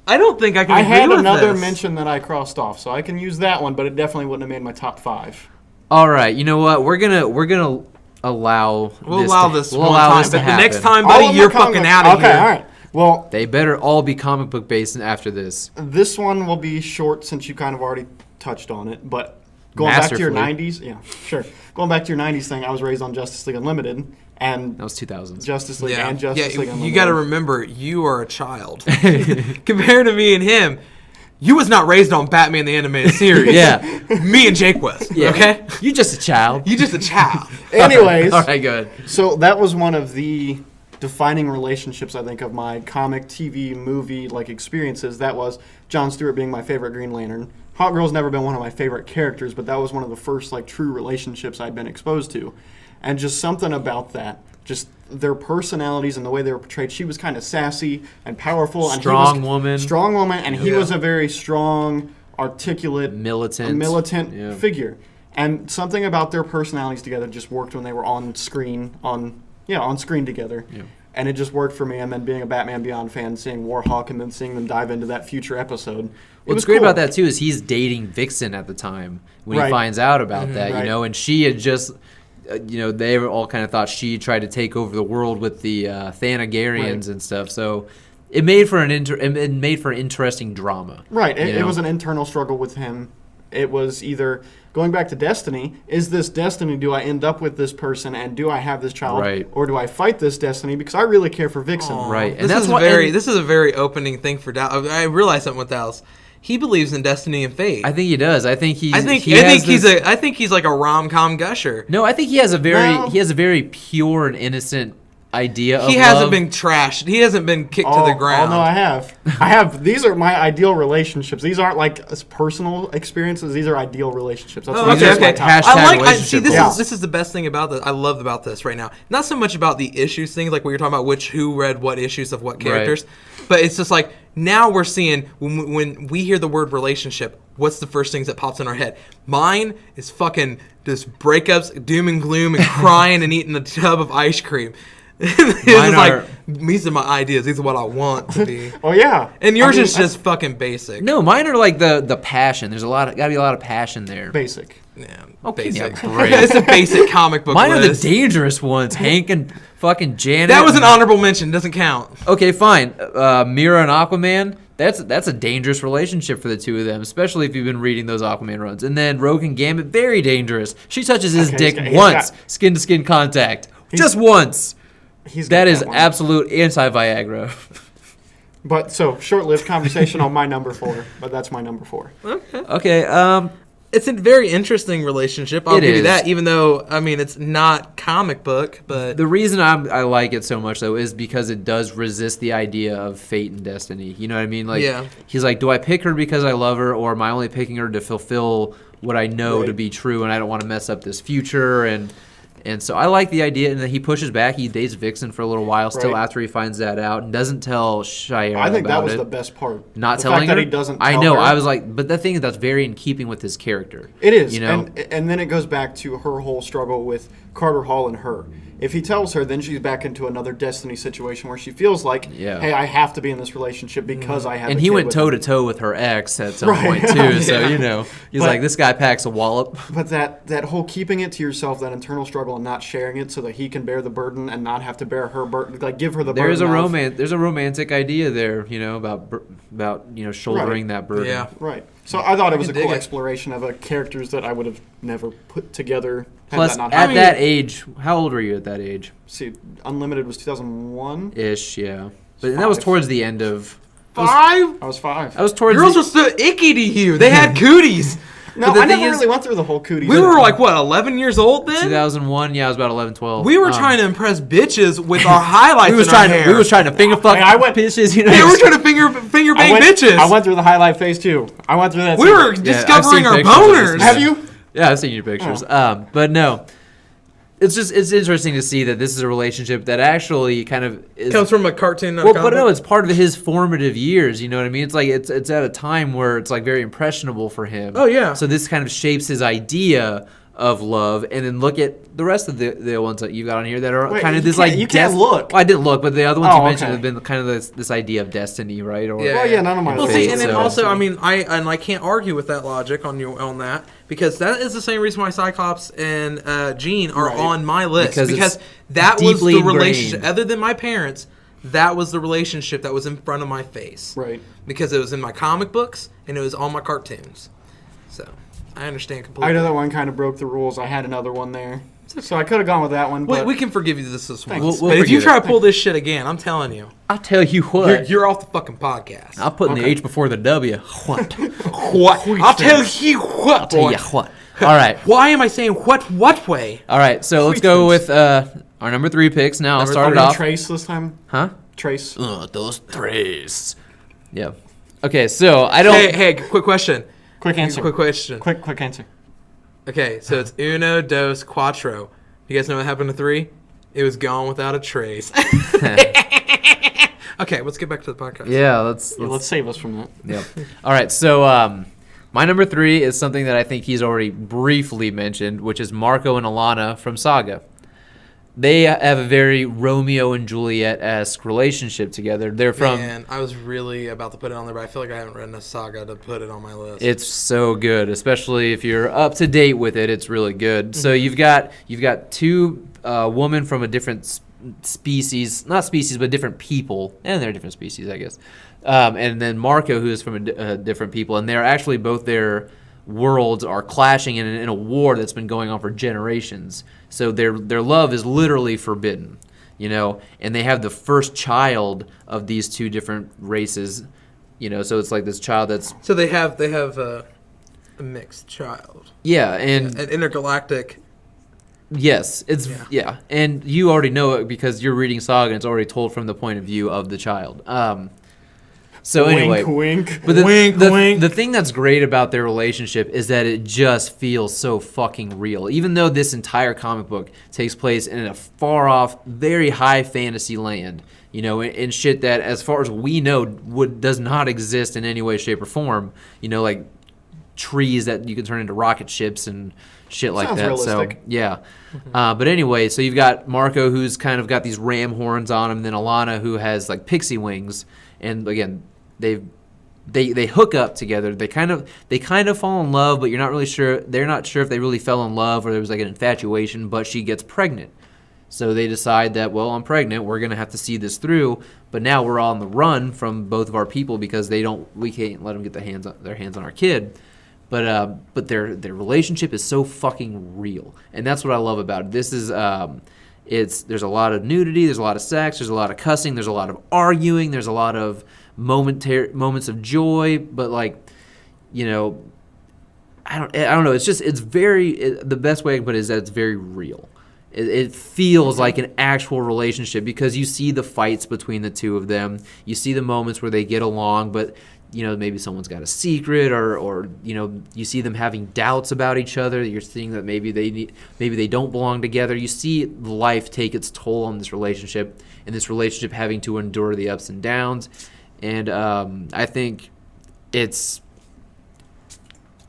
I don't think I can I agree had with another this. mention that I crossed off, so I can use that one, but it definitely wouldn't have made my top 5. All right, you know what? We're gonna allow. We'll allow this We'll one allow time, this to but the happen. next time, All of buddy, my you're comic fucking books- out of here. Okay, all right. Well, They better all be comic book based after this. this one will be short since you kind of already touched on it, but going back to your Masterfully. 90s, yeah, sure. Going back to your 90s thing, I was raised on Justice League Unlimited and That was 2000s. Justice League Yeah, and Justice League Unlimited. you got to remember, you are a child. Compared to me and him, you was not raised on Batman the Animated Series. Yeah. Me and Jake was, Yeah. okay? You just a child. You just a child. Anyways, All right, good. so that was one of the defining relationships, I think, of my comic, TV, movie like experiences. That was Jon Stewart being my favorite Green Lantern. Hawk Girl's never been one of my favorite characters, but that was one of the first like true relationships I'd been exposed to, and just something about that, just their personalities and the way they were portrayed. She was kind of sassy and powerful, and Strong woman. strong woman, and he Yeah. was a very strong, articulate, Militant. Yeah. figure. And something about their personalities together just worked when they were on screen, on screen together. Yeah. And it just worked for me. And then being a Batman Beyond fan, seeing Warhawk, and then seeing them dive into that future episode. What's great about that too is he's dating Vixen at the time when Right. he finds out about that, Right. you know, and she had just, they were all kind of thought she tried to take over the world with the Thanagarians Right. and stuff. So it made for an interesting drama. Right. you It know? was an internal struggle with him. It was either going back to Destiny, is this Destiny? Do I end up with this person and do I have this child? Right. Or do I fight this Destiny because I really care for Vixen? Right. And This that's is what very. and This is a very opening thing for Dallas. I realized something with Dallas. He believes in destiny and fate. I think he does. I think he's. I think he has he's this- I think he's like a rom-com gusher. No, I think he has a very No. pure and innocent idea of He hasn't love. been trashed. He hasn't been kicked to the ground. Oh, no, I have. These are my ideal relationships. These aren't like personal experiences. These are ideal relationships. That's Oh, why These these are are my like top. hashtag I like. relationship This goals. is this is the best thing about this. I love about this right now. Not so much about the issues things, like we were talking about who read what issues of what characters, but it's just like now we're seeing when we hear the word relationship, what's the first things that pops in our head? Mine is fucking just breakups, doom and gloom, and crying and eating a tub of ice cream. It's Mine just are- like these are my ideas. These are what I want to be. Oh yeah. And yours I mean, is just fucking basic. No, mine are like the passion. There's gotta be a lot of passion there. basic. Yeah, Okay, basic. yeah, great. It's a basic comic book Mine are the list. dangerous ones. Hank and fucking Janet. That was an honorable mention. Doesn't count. Okay, fine. Mira and Aquaman. That's a dangerous relationship for the two of them, especially if you've been reading those Aquaman runs. And then Rogue and Gambit, very dangerous. She touches his Okay, dick he's once, got- skin to skin contact, just once. He's got That is one. absolute anti-Viagra. But so short-lived conversation on my number 4, but that's my number 4. Okay, It's a very interesting relationship. I'll It give you is. that. Even though I mean it's not comic book, but the reason I like it so much though is because it does resist the idea of fate and destiny. You know what I mean? Like, Yeah. he's like, do I pick her because I love her, or am I only picking her to fulfill what I know to Right. be true, and I don't want to mess up this future? And so I like the idea, and that he pushes back. He dates Vixen for a little while, still Right. after he finds that out, and doesn't tell Shia I think that about was it. the best part. Not the telling fact her. that he doesn't. I tell know. her. I was like, but the thing is, that's very in keeping with his character. It is, You know. and then it goes back to her whole struggle with Carter Hall and her. If he tells her, then she's back into another Destiny situation where she feels like, Yeah. hey, I have to be in this relationship because I have. And a he kid went with toe him. to toe with her ex at some Right. point too. So Yeah. you know, he's But- like, this guy packs a wallop. But that whole keeping it to yourself, that internal struggle, and not sharing it so that he can bear the burden and not have to bear her burden, like give her the burden. There's a of- romance. There's a romantic idea there, you know, about shouldering Right. that burden. yeah. Right. So I thought it was can a cool dig it. exploration of a characters that I would have never put together. Had Plus, that not at happened. that age, how old were you at that age? See, Unlimited was 2001. Ish, yeah. But that was 5. towards the end of. Five I was 5. That was towards. girls the, were so icky to you. They had cooties. No, But the I thing never is- really went through the whole cootie. We were like, what, 11 years old then? 2001, yeah, I was about 11, 12. We were trying to impress bitches with our highlights. We was in our trying to, hair. we was trying to finger fuck Hey, I went- bitches, you know. Yeah, we were trying to finger bang bitches. I went through the highlight phase too. I went through that. we too. were I've discovering seen our pictures of this. boners. Have you? Yeah, I've seen your pictures. But no, it's interesting to see that this is a relationship that actually kind of is. Comes from a cartoon. Well, but no, it's part of his formative years. You know what I mean? It's like it's at a time where it's like very impressionable for him. Oh, yeah. So this kind of shapes his idea of love, and then look at the rest of the ones that you got on here that are Wait, kind of you this like can't- you can't look. Well, I didn't look, but the other ones Oh, you mentioned okay. have been kind of this idea of destiny, right? Or, Yeah. Well, yeah, none of my. Well, Fate, see, and then so- also, I mean, I can't argue with that logic on that because that is the same reason why Cyclops and Jean are Right. on my list Because it's that was deeply the ingrained. relationship. Other than my parents, that was the relationship that was in front of my face. Right. Because it was in my comic books and it was on my cartoons. So I understand completely. I know that one kind of broke the rules. I had another one there, so I could have gone with that one. But We can forgive you this once. Thanks. We'll but if you forgive try it. to pull this shit again, I'm telling you, I'll tell you what. you're off the fucking podcast. I'll put in the Okay. H before the W. What? What? I'll tell you what. Tell boy. you what. All right. Why am I saying what way? All right. So let's go with our number 3 picks now. I'll Number start Are it we off. Trace this time. Huh? Trace. Those threes. Yeah. Okay, so I don't. Hey, quick question. Quick answer. Quick question. Quick answer. Okay, so it's uno, dos, cuatro. You guys know what happened to 3? It was gone without a trace. Okay, let's get back to the podcast. Yeah, let's Let's save us from that. Yep. All right, so my number 3 is something that I think he's already briefly mentioned, which is Marco and Alana from Saga. They have a very Romeo and Juliet-esque relationship together. They're from. Man, I was really about to put it on there, but I feel like I haven't read enough Saga to put it on my list. It's so good, especially if you're up to date with it. It's really good. So you've got 2 women from a different species, not species, but different people, and they're different species, I guess. And then Marco, who is from a different people, and they're actually both their worlds are clashing in a war that's been going on for generations. So their love is literally forbidden, you know. And they have the first child of these 2 different races, you know. So it's like this child that's so they have a mixed child, and an intergalactic. yes, it's Yeah. and you already know it because you're reading Saga and it's already told from the point of view of the child. So anyway, Wink. but Wink, wink. the thing that's great about their relationship is that it just feels so fucking real. Even though this entire comic book takes place in a far off, very high fantasy land, you know, in shit that, as far as we know, does not exist in any way, shape, or form. You know, like trees that you can turn into rocket ships and shit like Sounds that. realistic. So yeah. But anyway, so you've got Marco, who's kind of got these ram horns on him, and then Alana, who has like pixie wings, and again, they hook up together. They kind of fall in love, but you're not really sure. They're not sure if they really fell in love or there was like an infatuation. But she gets pregnant, so they decide that, well, I'm pregnant. We're gonna have to see this through. But now we're all on the run from both of our people because we can't let them get their hands on our kid. But their relationship is so fucking real, and that's what I love about it. This is there's a lot of nudity, there's a lot of sex, there's a lot of cussing, there's a lot of arguing, there's a lot of moments of joy, but like, you know, I don't know. It's just the best way I can put it is that it's very real. It feels like an actual relationship because you see the fights between the 2 of them. You see the moments where they get along, but you know, maybe someone's got a secret, or you know, you see them having doubts about each other. You're seeing that maybe they don't belong together. You see life take its toll on this relationship, and this relationship having to endure the ups and downs. And I think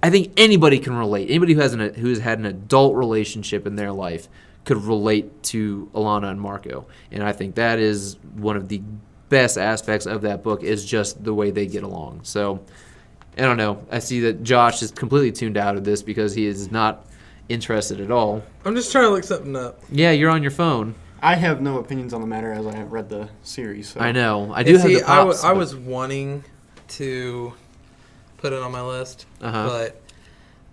anybody can relate. Anybody who's had an adult relationship in their life could relate to Alana and Marco. And I think that is one of the best aspects of that book, is just the way they get along. So I don't know. I see that Josh is completely tuned out of this because he is not interested at all. I'm just trying to look something up. Yeah, you're on your phone. I have no opinions on the matter as I have read the series. So. I know. I do have the pops. I was wanting to put it on my list, but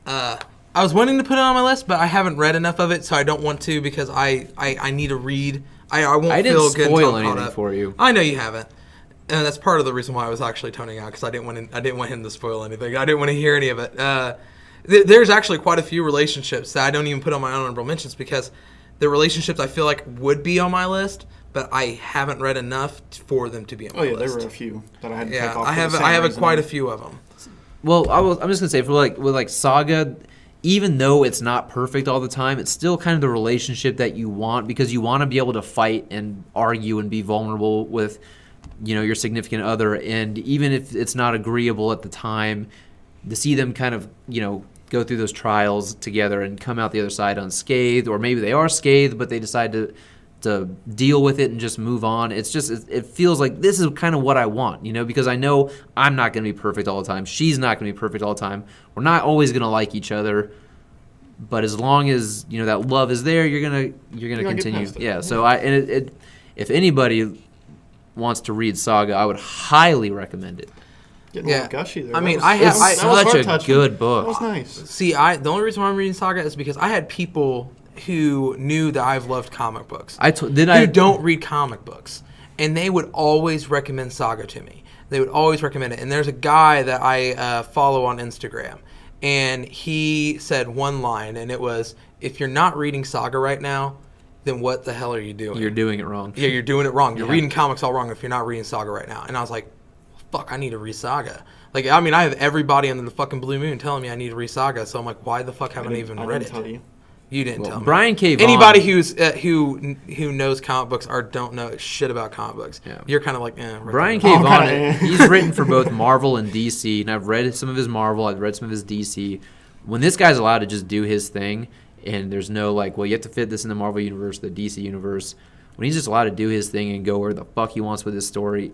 I was wanting to put it on my list, but I haven't read enough of it, so I don't want to because I need to read. I won't I didn't feel good until spoil I'm caught anything up. for you. I know you haven't, and that's part of the reason why I was actually toning out because I didn't want him to spoil anything. I didn't want to hear any of it. There's actually quite a few relationships that I don't even put on my honorable mentions because the relationships I feel like would be on my list, but I haven't read enough for them to be on my list. there were a few that I had to take Yeah, off. I have quite a few of them. Well, I'm just gonna say with Saga, even though it's not perfect all the time, it's still kind of the relationship that you want because you want to be able to fight and argue and be vulnerable with, your significant other, and even if it's not agreeable at the time, to see them kind of, go through those trials together and come out the other side unscathed, or maybe they are scathed, but they decide to deal with it and just move on. It's just, it feels like this is kind of what I want, because I know I'm not going to be perfect all the time. She's not going to be perfect all the time. We're not always going to like each other, but as long as, that love is there, you're going to continue. Yeah. So if anybody wants to read Saga, I would highly recommend it. Getting a little gushy there. I mean, It's such a heart-touching. good book. That was nice. See, the only reason why I'm reading Saga is because I had people who knew that I've loved comic books. Who don't read comic books, and they would always recommend Saga to me. They would always recommend it. And there's a guy that I follow on Instagram, and he said one line, and it was, "If you're not reading Saga right now, then what the hell are you doing? You're doing it wrong." Yeah, you're doing it wrong. You're reading comics all wrong if you're not reading Saga right now. And I was like, fuck, I need to read Saga. Like, I mean, I have everybody under the fucking blue moon telling me I need to read Saga, so I'm like, why the fuck haven't I even read it? Tell you. You didn't tell me. Brian K. Vaughan. Anybody who knows comic books or don't know shit about comic books, you're kind of like, Brian K. Vaughan, he's written for both Marvel and DC, and I've read some of his Marvel, I've read some of his DC. When this guy's allowed to just do his thing, and there's no you have to fit this in the Marvel universe, the DC universe, when he's just allowed to do his thing and go where the fuck he wants with his story,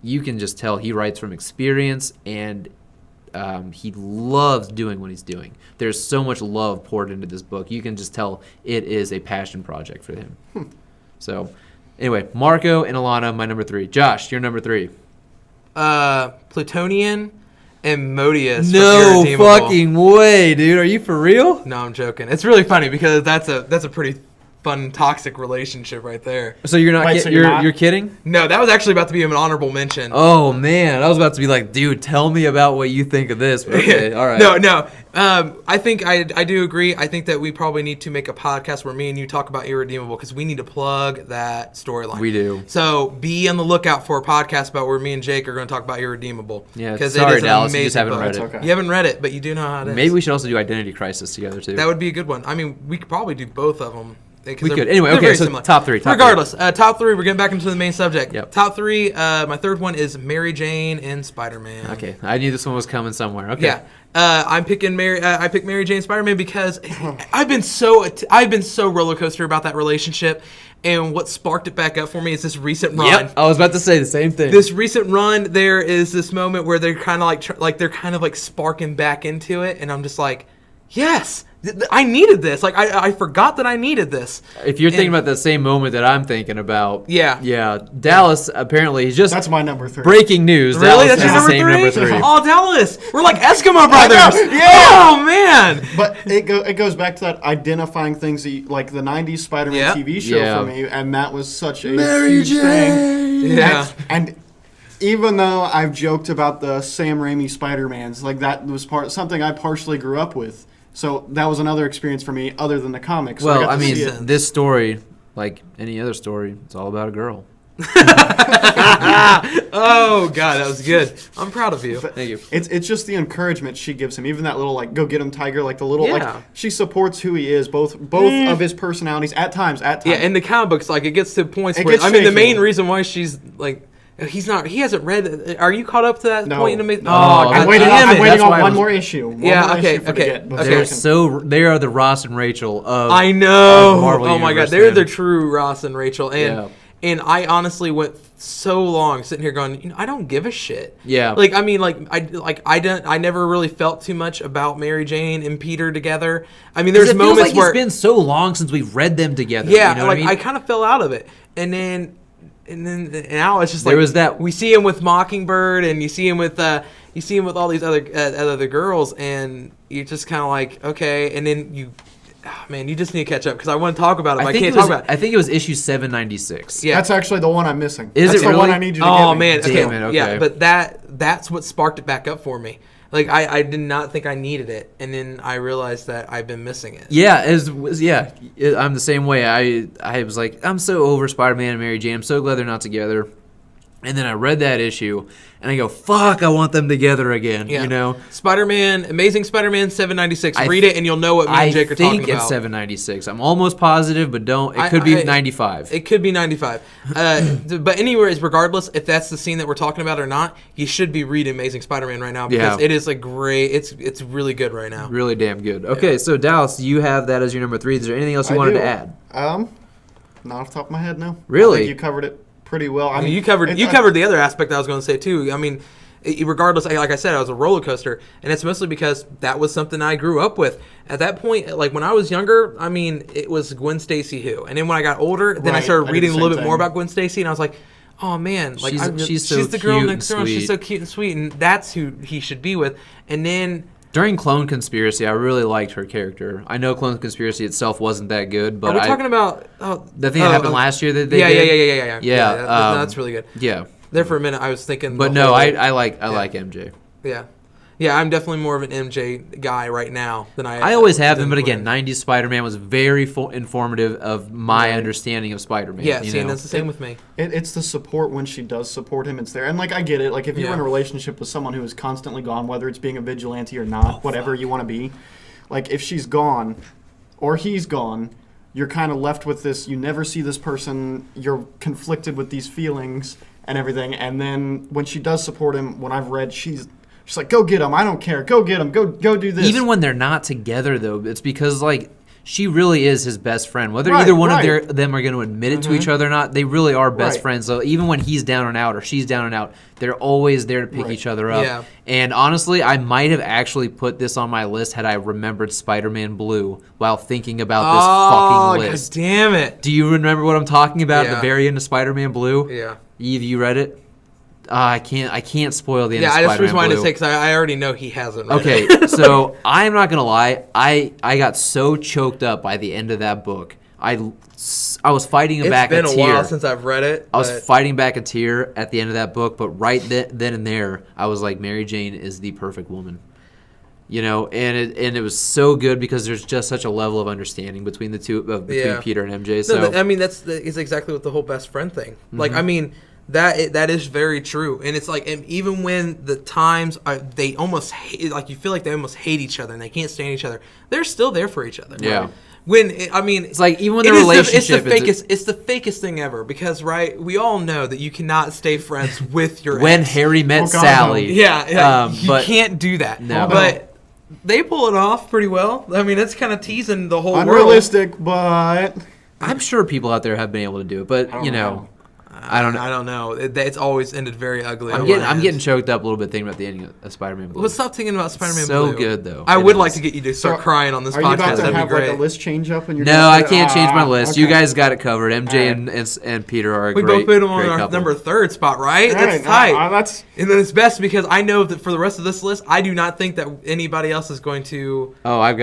you can just tell he writes from experience, and he loves doing what he's doing. There's so much love poured into this book. You can just tell it is a passion project for him. So, anyway, Marco and Alana, my number 3. Josh, your number 3. Plutonian and Modius. No fucking way, dude. Are you for real? No, I'm joking. It's really funny because that's a pretty fun toxic relationship right there. So you're not you're kidding? No, that was actually about to be an honorable mention. Oh man, I was about to be like, dude, tell me about what you think of this. But okay, all right. No. I think I do agree. I think that we probably need to make a podcast where me and you talk about Irredeemable because we need to plug that storyline. We do. So be on the lookout for a podcast about where me and Jake are going to talk about Irredeemable. Yeah, sorry, Dallas, you just haven't read it. Okay. You haven't read it, but you do know how it is. Maybe we should also do Identity Crisis together too. That would be a good one. I mean, we could probably do both of them. We could. Anyway, okay, so similar. top 3. Regardless, top 3, we're getting back into the main subject. Yep. Top 3, my third one is Mary Jane and Spider-Man. Okay, I knew this one was coming somewhere. Okay. Yeah. I picked Mary Jane Spider-Man because I've been so roller coaster about that relationship, and what sparked it back up for me is this recent run. Yep, I was about to say the same thing. This recent run, there is this moment where they're kind of they're kind of sparking back into it, and I'm just like, yes. I needed this. I forgot that I needed this. If you're thinking about the same moment that I'm thinking about, yeah. Dallas apparently he's just That's my number 3. breaking news. Really, Dallas that's your has the number same 3? number 3. Oh, Dallas, we're like Eskimo brothers. Oh man. But it goes back to that identifying things that like the 90s Spider-Man TV show for me, and that was such a huge thing. Yeah. And even though I've joked about the Sam Raimi Spider-Mans, that was something I partially grew up with. So that was another experience for me other than the comics. So Well, I mean, this story, like any other story, it's all about a girl. Oh God, that was good. I'm proud of you. Thank you. It's just the encouragement she gives him. Even that little go get him tiger, the little Yeah. she supports who he is, both of his personalities at times. Yeah, in the comic books, it gets to points It where gets the shaky. main reason why she's he hasn't read. Are you caught up to that No. point? In No. I'm waiting damn on it. one That's why I one was- more issue. One Yeah, more okay, issue for okay, to get before okay. I can- They are the Ross and Rachel of I know. Marvel Oh my Universe, God, they're man. the true Ross and Rachel, and Yeah. and I honestly went so long sitting here going, I don't give a shit. Yeah. I never really felt too much about Mary Jane and Peter together. I mean, there's it feels moments like where it's been so long since we've read them together. yeah, you know what I mean? I kind of fell out of it, and then now it's just There was that- we see him with Mockingbird, and you see him with all these other girls, and you're just kind of like, okay, and then you just need to catch up because I want to talk about it. But I can't talk about it. I think it was issue 796. Yeah. That's actually the one I'm missing. Is That's it the one really? I need you to Oh get me. man, okay. Damn it, okay. Yeah, but that's what sparked it back up for me. Like I did not think I needed it, and then I realized that I've been missing it. Yeah, I'm the same way. I was like, I'm so over Spider-Man and Mary Jane. I'm so glad they're not together. And then I read that issue, and I go, fuck, I want them together again, Yeah. you know? Spider-Man, Amazing Spider-Man 796. Read it, and you'll know what me and Jake are talking about. I think it's 796. I'm almost positive, but it could be 95. It could be 95. But anyways, regardless, if that's the scene that we're talking about or not, you should be reading Amazing Spider-Man right now because it is a great, it's really good right now. Really damn good. Okay, so Dallas, you have that as your number 3. Is there anything else you wanted to add? Not off the top of my head, no. Really? I think you covered it pretty well. I mean, You covered the other aspect I was going to say too. I mean, regardless, like I said, I was a roller coaster, and it's mostly because that was something I grew up with. At that point, like when I was younger, I mean, it was Gwen Stacy who, and then when I got older, then I started reading a little bit more about Gwen Stacy, and I was like, oh man, like she's so the girl cute next and door, she's sweet. so cute and sweet, and that's who he should be with. And then During Clone Conspiracy, I really liked her character. I know Clone Conspiracy itself wasn't that good, but are we talking about the thing that happened last year that they did? Yeah, that's really good. Yeah. There for a minute, I was thinking. But no, I like MJ. Yeah, I'm definitely more of an MJ guy right now than I always have been, but again, 90s Spider-Man was very informative of my understanding of Spider-Man. Yeah, see, and that's the same with me. It's the support when she does support him. It's there. And, like, I get it. Like, if you're in a relationship with someone who is constantly gone, whether it's being a vigilante or not, whatever you want to be, like, if she's gone or he's gone, you're kind of left with this. You never see this person. You're conflicted with these feelings and everything. And then when she does support him, when I've read, she's like, go get him. I don't care. Go get him. Go do this. Even when they're not together, though, it's because, like, she really is his best friend. Whether either one of them are going to admit it to each other or not, they really are best friends. So even when he's down and out or she's down and out, they're always there to pick each other up. Yeah. And honestly, I might have actually put this on my list had I remembered Spider-Man Blue while thinking about this fucking list. God damn it. Do you remember what I'm talking about at the very end of Spider-Man Blue? Yeah. Eve, you read it? I can't spoil the end of Yeah, I Spider-Man just wanted Blue. to say because I already know he hasn't read Okay, it. so I'm not gonna lie. I got so choked up by the end of that book. I was fighting back a tear. It's been a while since I've read it. I was fighting back a tear at the end of that book, but right then and there, I was like, Mary Jane is the perfect woman. You know, and it was so good because there's just such a level of understanding between the two, between Peter and MJ. So I mean, that's exactly what the whole best friend thing. Mm-hmm. Like, I mean. That is very true, and it's like, and even when the times they almost hate, like you feel like they almost hate each other and they can't stand each other, they're still there for each other. Yeah. Right? When I mean, it's like even when the relationship it's the fakest thing ever because we all know that you cannot stay friends with your when ex. Harry met Sally. Yeah, you can't do that. No. But they pull it off pretty well. I mean, it's kind of teasing the whole unrealistic, but I'm sure people out there have been able to do it, but you know. I don't know. It's always ended very ugly. I'm getting choked up a little bit thinking about the ending of Spider-Man Blue. Let's stop thinking about Spider-Man so Blue. So good, though. I would like to get you to start crying on this podcast. Are you about to That'd have be great. like a list change up? And you're no, I can't change my list. Okay. You guys got it covered. MJ and Peter are a we great both put them on our couple. number 3rd spot, right? Right, That's tight. That's and then it's best because I know that for the rest of this list, I do not think that anybody else is going to. Oh, I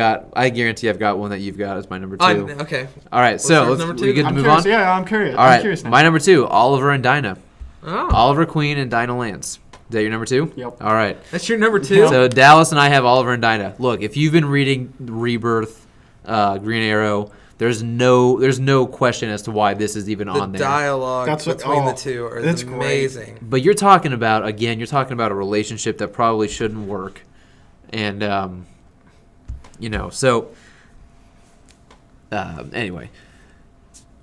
guarantee I've got one that you've got as my number 2. Okay. All right, so number 2? we get to I'm move curious. on. Yeah, I'm curious. All I'm right, curious now. my number 2, Oliver and Dinah. Oh. Oliver Queen and Dinah Lance. Is that your number 2? Yep. All right. That's your number 2? So Dallas and I have Oliver and Dinah. Look, if you've been reading Rebirth, Green Arrow, there's no question as to why this is even on there. The dialogue between the two is amazing. Great. But you're talking about a relationship that probably shouldn't work, and anyway.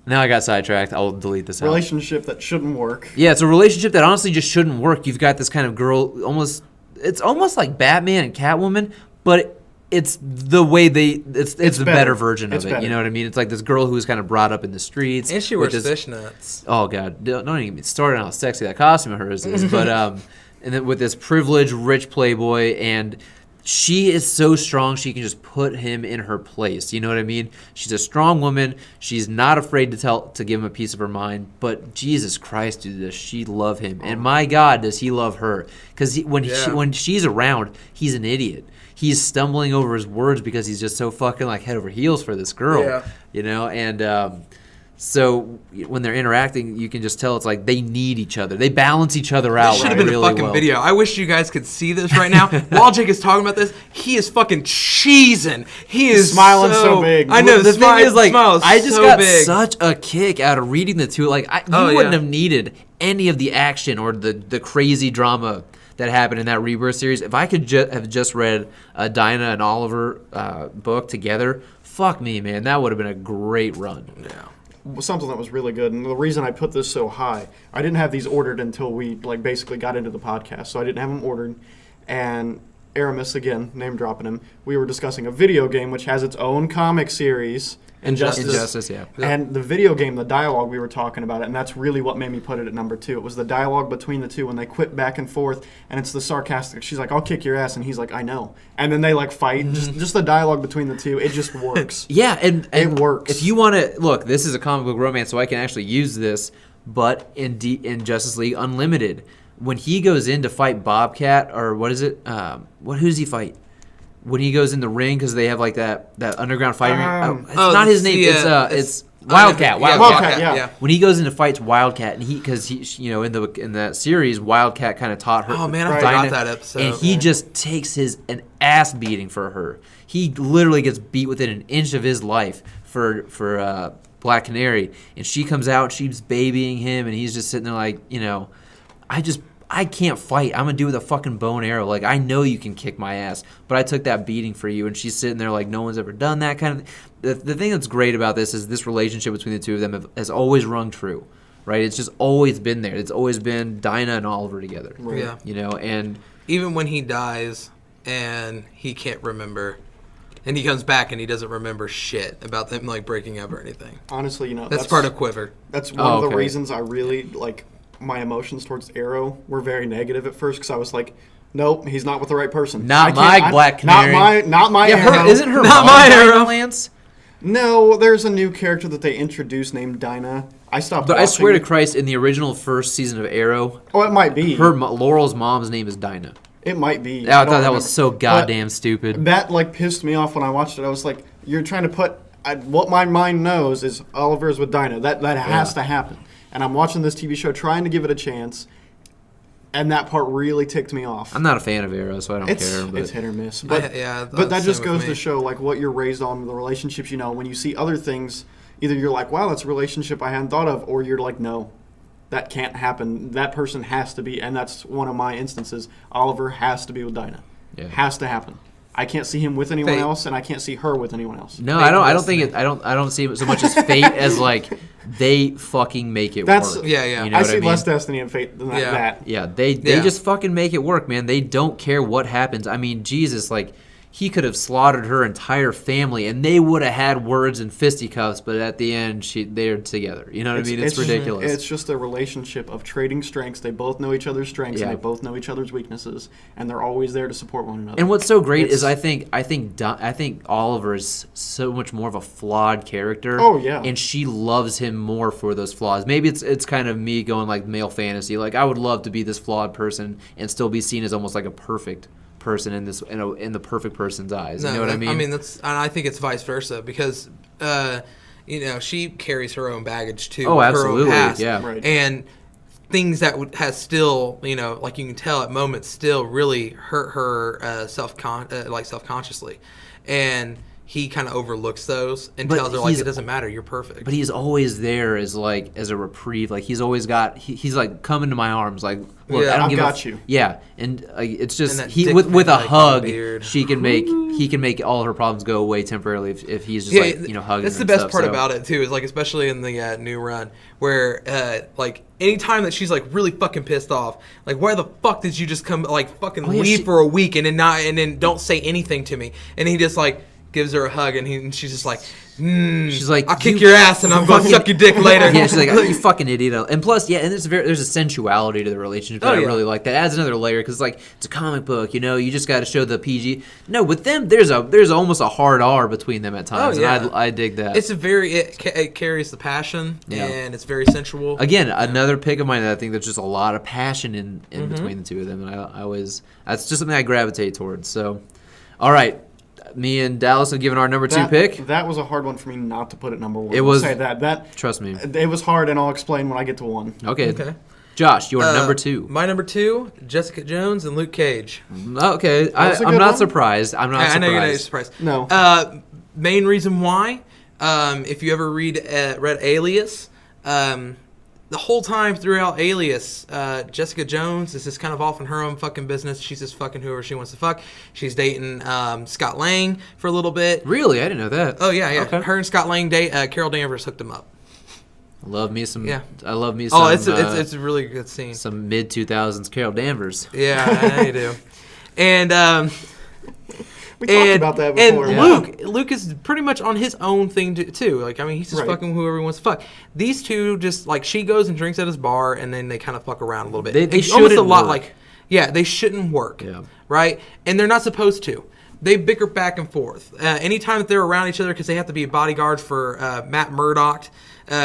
Now I got sidetracked. I'll delete this out. Relationship that shouldn't work. Yeah, it's a relationship that honestly just shouldn't work. You've got this kind of girl, it's almost like Batman and Catwoman, but it's the way it's the better version of it. Better. You know what I mean? It's like this girl who was kind of brought up in the streets. And she wears fishnets. Oh God, don't even get started on how sexy that costume of hers is. But and then with this privileged, rich playboy, and she is so strong she can just put him in her place. You know what I mean? She's a strong woman. She's not afraid to give him a piece of her mind. But Jesus Christ, dude, does she love him? And my God, does he love her? Because when she's around, he's an idiot. He's stumbling over his words because he's just so fucking like head over heels for this girl. Yeah. You know, and So when they're interacting, you can just tell it's like they need each other. They balance each other out. This should have been really a fucking well. video. I wish you guys could see this right now. While Jake is talking about this, he is fucking cheesing. He is Smiling so big. I know. The thing is, like, smile is I just so got big. such a kick out of reading the two. Like, you Oh, wouldn't yeah. have needed any of the action or the crazy drama that happened in that Rebirth series. If I could have just read a Dinah and Oliver book together, fuck me, man, that would have been a great run. Yeah. Something that was really good, and the reason I put this so high, I didn't have these ordered until we like basically got into the podcast, so I didn't have them ordered. And Aramis, again, name dropping him, we were discussing a video game which has its own comic series, Injustice, yeah. And the video game, the dialogue, we were talking about it, and that's really what made me put it at number 2. It was the dialogue between the two when they quit back and forth, and it's the sarcastic. She's like, "I'll kick your ass," and he's like, "I know." And then they like fight. Just the dialogue between the two, it just works. Yeah, and It works. If you want to look, this is a comic book romance, so I can actually use this. But in Justice League Unlimited, when he goes in to fight Bobcat, or what is it? Who does he fight? When he goes in the ring, because they have like that underground fighting ring. It's not his name. It's Wildcat. Wildcat, yeah. When he goes into fights Wildcat, and because he in that series, Wildcat kind of taught her. Oh, man, I Dinah, forgot that episode. And he just takes an ass beating for her. He literally gets beat within an inch of his life for Black Canary, and she comes out, she's babying him, and he's just sitting there like, I can't fight. I'm gonna do with a fucking bow and arrow. Like, I know you can kick my ass, but I took that beating for you. And she's sitting there like no one's ever done that kind of. The thing that's great about this is this relationship between the two of them has always rung true, right? It's just always been there. It's always been Dinah and Oliver together. Right. Yeah. And Even when he dies and he can't remember, and he comes back and he doesn't remember shit about them like breaking up or anything. Honestly, That's part of Quiver. That's one of the okay. reasons I really like my emotions towards Arrow were very negative at first because I was like, nope, he's not with the right person. Not my Black Canary. Not my yeah, Arrow. isn't her Not mom my Dinah Arrow. Lance? No, there's a new character that they introduced named Dinah. I stopped But I swear to watching. Christ, in the original first season of Arrow, Oh, it might be. Laurel's mom's name is Dinah. It might be. I don't thought that remember. was so But goddamn stupid. That like pissed me off when I watched it. I was like, you're trying to put what my mind knows is Oliver's with Dinah. That has to happen. And I'm watching this TV show trying to give it a chance, and that part really ticked me off. I'm not a fan of Arrow, so I don't care. But It's hit or miss. But yeah, but that that's just same with goes to me. show like what you're raised on, the relationships. When you see other things, either you're like, wow, that's a relationship I hadn't thought of, or you're like, no, that can't happen. That person has to be, and that's one of my instances. Oliver has to be with Dinah. Yeah. Has to happen. I can't see him with anyone Fate. else, and I can't see her with anyone else. no, Fate I don't. I and don't think it. I don't see it so much as fate as like they fucking make it That's work. Yeah, yeah. You know I what see I mean? less Destiny and Fate than Yeah. that. Yeah, they Yeah. just fucking make it work, man. They don't care what happens. I mean, Jesus, like he could have slaughtered her entire family, and they would have had words and fisticuffs. But at the end, they're together. You know what I mean? It's ridiculous. It's just a relationship of trading strengths. They both know each other's strengths, Yeah. and they both know each other's weaknesses, and they're always there to support one another. And what's so great is It's- I think Oliver is so much more of a flawed character. Oh, yeah. And she loves him more for those flaws. Maybe it's kind of me going like male fantasy. Like I would love to be this flawed person and still be seen as almost like a perfect person in the perfect person's eyes. You know what I mean? I mean, and I think it's vice versa because, she carries her own baggage too. Oh, her absolutely, own past, yeah. Right. and things that has still, like you can tell at moments, still really hurt her self-consciously, and he kind of overlooks those and But tells her like he's- it doesn't matter, you're perfect. But he's always there as a reprieve. Like he's always got he's like come into my arms. Like look, Yeah. I don't I've give got a, you. Yeah, and it's just And that he dick with a like, hug beard. he can make all her problems go away temporarily if he's just hugging. That's her the best and stuff, part so. about it too, is like especially in the new run where like anytime that she's like really fucking pissed off, like why the fuck did you just come like fucking Oh, yeah, leave she- for a week and then don't say anything to me, and he just like gives her a hug and she's just like She's like, I'll kick "You your ass and I'm gonna fucking-" suck your dick later. Yeah, she's like, oh, you fucking idiot. And plus, yeah, and there's a sensuality to the relationship that Oh, I yeah. really like. That adds another layer because like it's a comic book, you just got to show the PG. No, with them, there's almost a hard R between them at times, Oh, yeah. and I dig that. it carries the passion Yeah. and it's very sensual. Again, another pick of mine that I think there's just a lot of passion in Mm-hmm. between the two of them, and I always that's just something I gravitate towards. So, all right, me and Dallas have given our number 2 That, pick. That was a hard one for me not to put at number 1. It was- I'll say that. Trust me. It was hard, and I'll explain when I get to 1. Okay. Josh, your number 2. My number 2, Jessica Jones and Luke Cage. Okay, That's a I'm good not one. surprised. I'm not I know you're not surprised. surprised. No. Main reason why, if you ever read Alias, the whole time throughout Alias, Jessica Jones is just kind of off in her own fucking business. She's just fucking whoever she wants to fuck. She's dating Scott Lang for a little bit. Really, I didn't know that. Oh yeah. Okay. Her and Scott Lang date. Carol Danvers hooked them up. Love me some. Yeah. I love me some. Oh, it's a really good scene. some mid 2000s Carol Danvers. Yeah, I know you do. And We talked about that before. And Luke is pretty much on his own thing too. Like, I mean, he's just Right. fucking whoever he wants to fuck. These two just like she goes and drinks at his bar, and then they kind of fuck around a little bit. They It's almost a shouldn't lot work. like, yeah, they shouldn't work. Yeah. Right, and they're not supposed to. They bicker back and forth. Anytime that they're around each other, because they have to be bodyguards for Matt Murdock,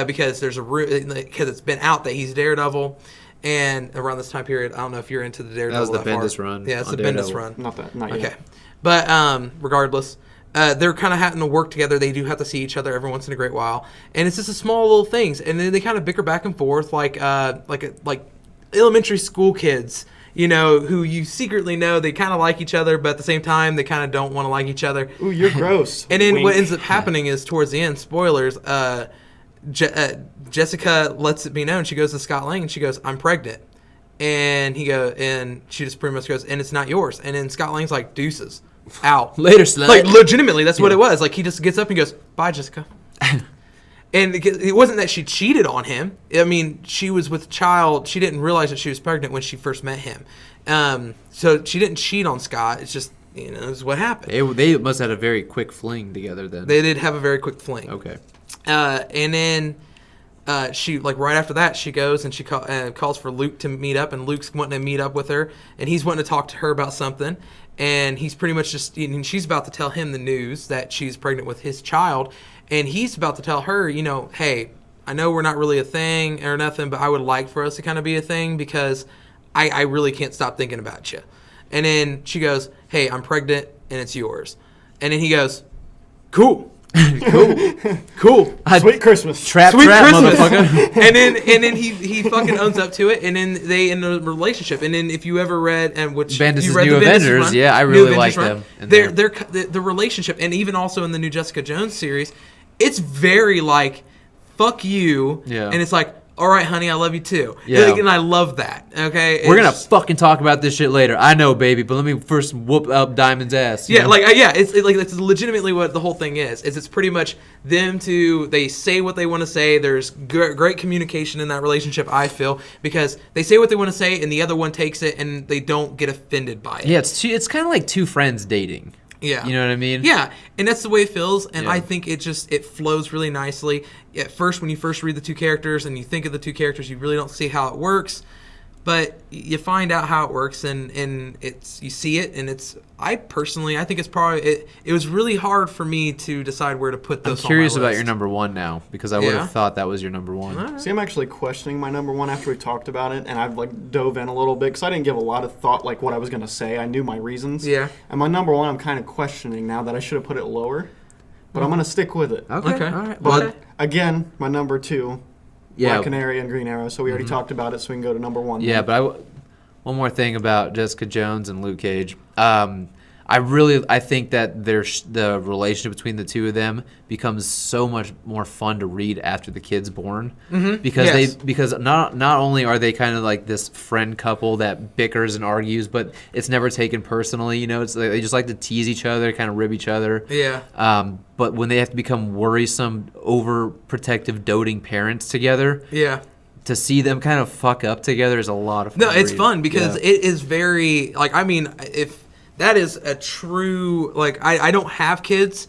because because it's been out that he's Daredevil. And around this time period, I don't know if you're into the Daredevil. That was the far. Bendis run Yeah, it's on the Bendis Daredevil. run. Not yet. Okay. But regardless, they're kind of having to work together. They do have to see each other every once in a great while, and it's just a small little things. And then they kind of bicker back and forth like elementary school kids, you know, who you secretly know they kind of like each other, but at the same time they kind of don't want to like each other. Ooh, you're gross. And then Wink. what ends up happening is towards the end, spoilers. Jessica lets it be known. She goes to Scott Lang and she goes, "I'm pregnant." And she just pretty much goes, "And it's not yours." And then Scott Lang's like, "Deuces, out." Later, slut. Like legitimately, that's what it was. Like he just gets up and goes, "Bye, Jessica." And it wasn't that she cheated on him. I mean, she was with child. She didn't realize that she was pregnant when she first met him. So she didn't cheat on Scott. It's just, you know, it's what happened. They must have had a very quick fling together then. They did have a very quick fling. Okay. And then she, like, right after that, she goes and she calls for Luke to meet up, and Luke's wanting to meet up with her, and he's wanting to talk to her about something, and he's pretty much just, and she's about to tell him the news that she's pregnant with his child, and he's about to tell her, you know, hey, I know we're not really a thing or nothing, but I would like for us to kind of be a thing because I really can't stop thinking about you. And then she goes, hey, I'm pregnant, and it's yours. And then he goes, cool. Cool. Sweet Christmas. Trap, Sweet Christmas. motherfucker. and then he fucking owns up to it, and then they end a relationship. And then if you ever read Bendis' you read New the Bendis Avengers, run, yeah, I New really Avengers like run, them in They're there. the relationship, and even also in the new Jessica Jones series, it's very like fuck you, Yeah. and it's like, all right, honey, I love you too. Yeah. And I love that. Okay, We're gonna It's- fucking talk about this shit later. I know, baby, but let me first whoop up Diamond's ass. you Yeah, know? like it's like that's legitimately what the whole thing is. It's pretty much them two. They say what they want to say. There's great communication in that relationship. I feel because they say what they want to say, and the other one takes it, and they don't get offended by it. Yeah, it's kind of like two friends dating. Yeah. You know what I mean? Yeah, and that's the way it feels, and Yeah. I think it flows really nicely. At first, when you first read the two characters and you think of the two characters, you really don't see how it works, but you find out how it works, and it's you see it, and it's. I think it's probably it was really hard for me to decide where to put I'm this. curious on my about list. your number one now because I would Yeah? have thought that was your number one. See, I'm actually questioning my number 1 after we talked about it, and I've like dove in a little bit because I didn't give a lot of thought like what I was gonna say. I knew my reasons. Yeah. And my number 1, I'm kind of questioning now that I should have put it lower, but I'm gonna stick with it. Okay. Okay. All right. But Well, again, my number 2, yeah. Black Canary and Green Arrow. So we already talked about it, so we can go to number 1. Yeah, then. but one more thing about Jessica Jones and Luke Cage. I think that the relationship between the two of them becomes so much more fun to read after the kid's born, because Yes. because not only are they kind of like this friend couple that bickers and argues, but it's never taken personally. You know, it's like they just like to tease each other, kind of rib each other. Yeah. But when they have to become worrisome, overprotective, doting parents together, Yeah. to see them kind of fuck up together is a lot of fun. No, to it's read. fun because Yeah. it is very like I mean if that is a true like I don't have kids.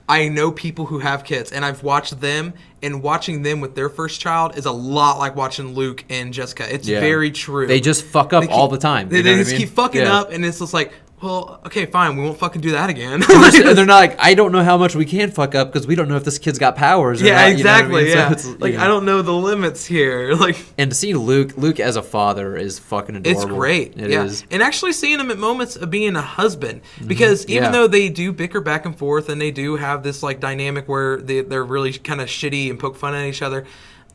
I know people who have kids, and I've watched them, and watching them with their first child is a lot like watching Luke and Jessica. It's Yeah. very true. They just fuck up They all keep- the time. They, you know they what I just mean? keep fucking Yeah. up, and it's just like, well, okay, fine, we won't fucking do that again. And they're not like, I don't know how much we can fuck up because we don't know if this kid's got powers. Or yeah, not, you know what I exactly. mean? So Yeah, it's, like you know. I don't know the limits here. Like And to see Luke as a father is fucking adorable. it's great. It yeah, is. and actually seeing him at moments of being a husband, because even Yeah. though they do bicker back and forth and they do have this like dynamic where they're really kind of shitty and poke fun at each other.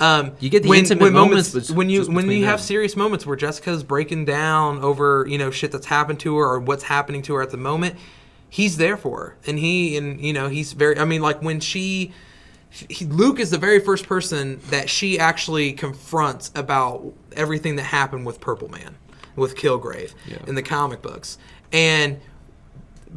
You get the intimate moments when you just between have them. serious moments where Jessica's breaking down over shit that's happened to her or what's happening to her at the moment. He's there for her, and he's very. I mean, like when Luke is the very first person that she actually confronts about everything that happened with Purple Man, with Kilgrave in the comic books, and.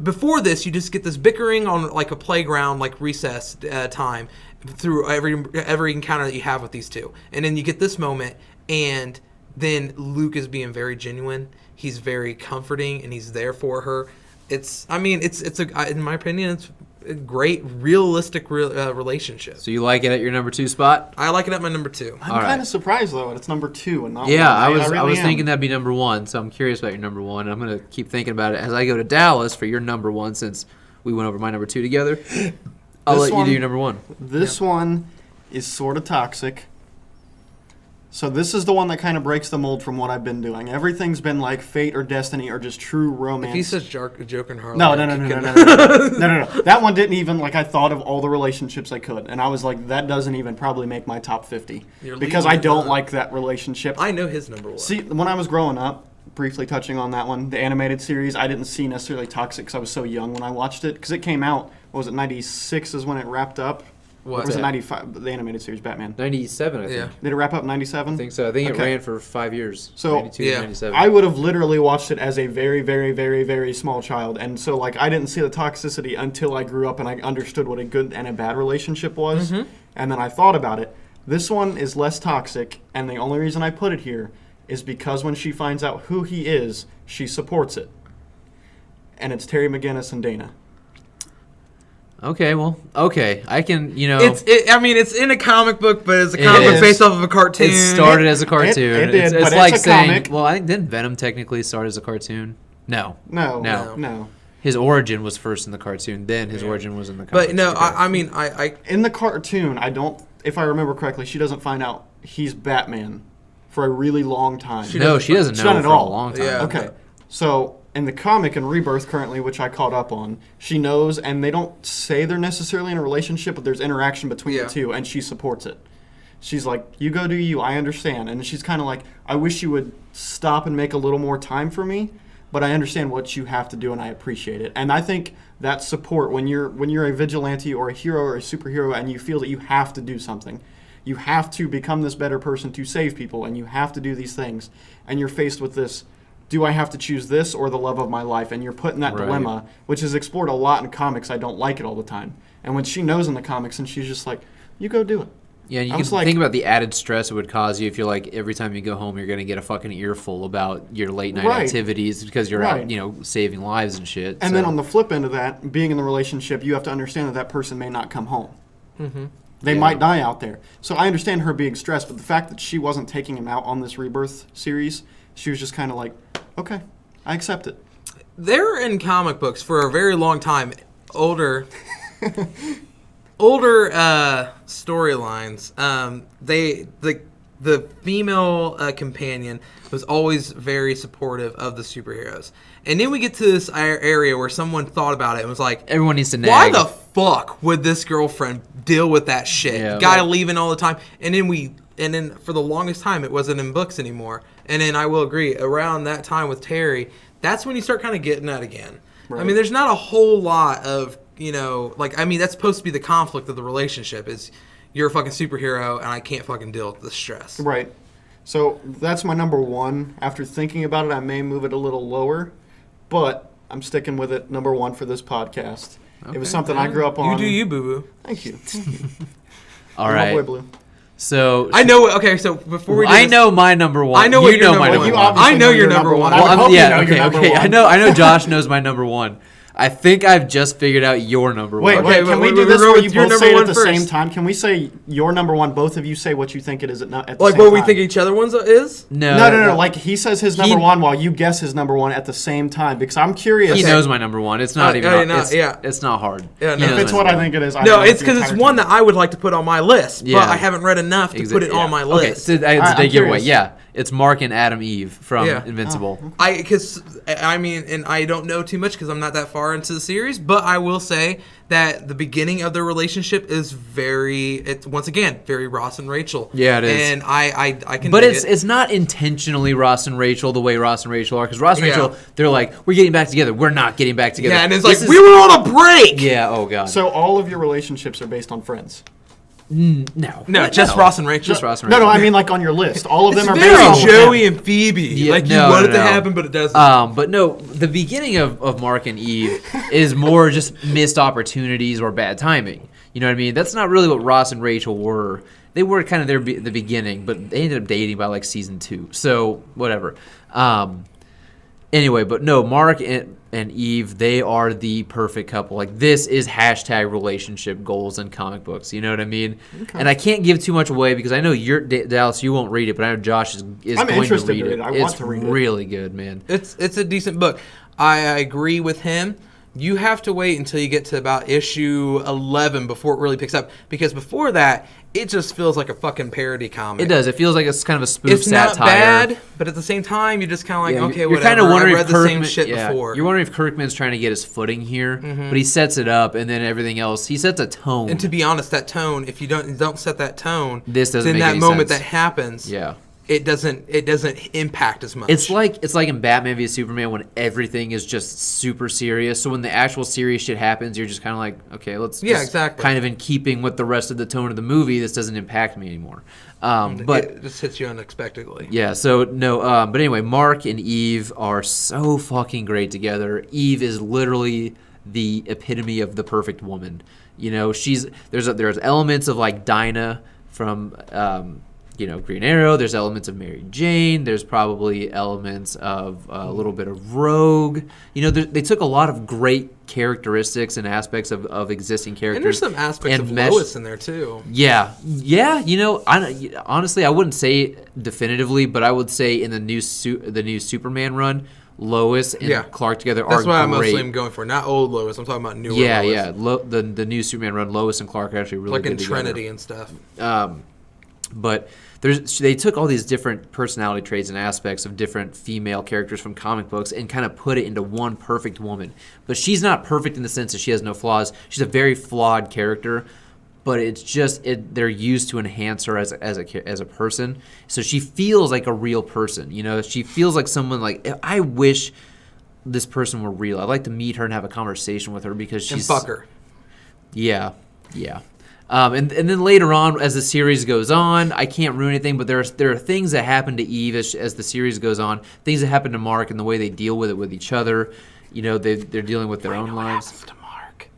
Before this, you just get this bickering on like a playground, like recess time, through every encounter that you have with these two, and then you get this moment, and then Luke is being very genuine. He's very comforting, and he's there for her. It's in my opinion, it's a great, realistic relationship. So you like it at your number 2 spot? I like it at my number 2. I'm All right. kind of surprised though that it's number 2 and not Yeah, 1. I really was am. thinking that'd be number 1, so I'm curious about your number 1. I'm gonna keep thinking about it as I go to Dallas for your number 1 since we went over my number 2 together. I'll let you do your number 1. This one is sort of toxic. So this is the one that kind of breaks the mold from what I've been doing. Everything's been like fate or destiny or just true romance. If he says Joker and Harley, No. That one didn't even, like, I thought of all the relationships I could, and I was like, that doesn't even probably make my top 50. You're Because leaving I don't it, like that relationship. I know his number 1. See, when I was growing up, briefly touching on that one, the animated series, I didn't see necessarily toxic because I was so young when I watched it. Because it came out, what was it, 96 is when it wrapped up? What? Or was it that? 95, the animated series, Batman? 97, I think. Yeah. Did it wrap up in 97? I think so. I think it Okay. ran for 5 years. So, 92 yeah. to 97. I would have literally watched it as a very, very, very, very small child. And so, like, I didn't see the toxicity until I grew up and I understood what a good and a bad relationship was. Mm-hmm. And then I thought about it. This one is less toxic, and the only reason I put it here is because when she finds out who he is, she supports it. And it's Terry McGinnis and Dana. Okay, well, okay. I can, It's in a comic book, but it's a comic book is. based off of a cartoon. it started as a cartoon. It did, it's but like it's a saying, comic. well, I think didn't Venom technically start as a cartoon? No. No. His origin was first in the cartoon, then his origin was in the comics. But no, Okay. I mean, I In the cartoon, if I remember correctly, she doesn't find out he's Batman for a really long time. No, she doesn't She know doesn't for at a all. long time. Yeah. Okay. So in the comic in Rebirth currently, which I caught up on, she knows, and they don't say they're necessarily in a relationship, but there's interaction between Yeah. the two, and she supports it. She's like, you go do you, I understand. And she's kind of like, I wish you would stop and make a little more time for me, but I understand what you have to do, and I appreciate it. And I think that support, when you're a vigilante or a hero or a superhero, and you feel that you have to do something, you have to become this better person to save people, and you have to do these things, and you're faced with this, do I have to choose this or the love of my life? And you're put in that Right. dilemma, which is explored a lot in comics. I don't like it all the time. And when she knows in the comics, and she's just like, you go do it. Yeah, and you I can was like- think about the added stress it would cause you if you're like, every time you go home, you're going to get a fucking earful about your late night Right. activities because you're Right. out, saving lives and shit. And so. then on the flip end of that, being in the relationship, you have to understand that that person may not come home. Mm-hmm. They Yeah. might die out there. So I understand her being stressed, but the fact that she wasn't taking him out on this Rebirth series, she was just kind of like, okay, I accept it. they're in comic books for a very long time. Older storylines. The female companion was always very supportive of the superheroes, and then we get to this area where someone thought about it and was like, Everyone needs to nag. why the fuck would this girlfriend deal with that shit? Yeah. Guy leaving all the time. And then for the longest time, it wasn't in books anymore. And then I will agree, around that time with Terry, that's when you start kind of getting that again. I Right. mean, there's not a whole lot of, that's supposed to be the conflict of the relationship is you're a fucking superhero and I can't fucking deal with the stress. Right. So that's my number one. After thinking about it, I may move it a little lower, but I'm sticking with it, number one, for this podcast. It was something I grew up on. You do you, boo-boo. Thank you. All I'm right. Boy Blue. So I know. Okay, so before we do I this- know my number one. I know what you your know my number number one You one. obviously I know your number one. I would Well, hope you yeah, know your okay, number okay. one. I know Josh knows my number one. I think I've just figured out your number Wait, one. wait, Okay, can wait, we do wait, this we'll go where with you your both number say it one at the first. same time? Can we say your number one, both of you say what you think it is at the Like same what time? we think each other one's is? No. Like he says his number one while you guess his number one at the same time because I'm curious. He knows my number one. It's not even. yeah. It's not hard. Yeah, He no. knows If it's my what I number think it is, I No, know it's the because it's entire one time. that I would like to put on my list, Yeah. but I haven't read enough to put it on my Okay, list. so it's a I'm dead giveaway. curious. Yeah, it's Mark and Adam Eve from Yeah. Invincible. I mean, and I don't know too much because I'm not that far into the series, but I will say that the beginning of their relationship is it's once again very Ross and Rachel. Yeah, it is. And I can. But dig it's not intentionally Ross and Rachel the way Ross and Rachel are, because Ross and Yeah. Rachel, they're like, we're getting back together. We're not getting back together. Yeah, and it's This like is- we were on a break. Yeah. Oh God. So all of your relationships are based on friends. no. No, just Ross and Rachel. Just Ross and No, Rachel. I mean like on your list. All of them are It's based very on Joey and Phoebe. Yeah, like you no, want it no, to no. happen, but it doesn't. But no, the beginning of Mark and Eve is more just missed opportunities or bad timing. You know what I mean? That's not really what Ross and Rachel were. They were kind of the beginning, but they ended up dating by like season 2. So whatever. Anyway, but no, Mark and Eve, they are the perfect couple. Like this is hashtag relationship goals in comic books. You know what I mean? Okay. And I can't give too much away because I know Dallas, you won't read it, but I know Josh is I'm going to interested read to it. read it. I it's want to read it. really good, man. It's a decent book. I agree with him. You have to wait until you get to about issue 11 before it really picks up, because before that, it just feels like a fucking parody comic. It does. It feels like it's kind of a spoof It's satire. not bad, but at the same time, you're just kind of like, Yeah, okay, you're whatever. kind of wondering I've read if the same Kirkman, shit yeah, before. You're wondering if Kirkman's trying to get his footing here, but he sets it up, and then everything else. He sets a tone. And to be honest, that tone, if you don't set that tone, This doesn't then make that any moment sense. that happens, Yeah. it doesn't impact as much. It's like in Batman v Superman when everything is just super serious. So when the actual serious shit happens, you're just kind of like, okay, let's just exactly. kind of in keeping with the rest of the tone of the movie. This doesn't impact me anymore. But it just hits you unexpectedly. yeah, so no, but anyway, Mark and Eve are so fucking great together. Eve is literally the epitome of the perfect woman. You know, there's elements of like Dinah from Green Arrow. There's elements of Mary Jane. There's probably elements of a little bit of Rogue. You know, they took a lot of great characteristics and aspects of existing characters. And there's some aspects of Lois in there too. Yeah. You know, honestly, I wouldn't say definitively, but I would say in the new Superman run, Lois and Clark together That's are what I great. mostly am going for. Not old Lois. I'm talking about newer Yeah, Lois. yeah. The new Superman run, Lois and Clark are actually really Like good in together. Trinity and stuff. But they took all these different personality traits and aspects of different female characters from comic books and kind of put it into one perfect woman. But she's not perfect in the sense that she has no flaws. She's a very flawed character, but it's just they're used to enhance her as a person. So she feels like a real person. You know, she feels like someone like I wish this person were real. I'd like to meet her and have a conversation with her because she's And fuck her. Yeah. And then later on, as the series goes on, I can't ruin anything, but there are things that happen to Eve as the series goes on, things that happen to Mark and the way they deal with it with each other. You know, they're dealing with their own lives. Happens to Mark.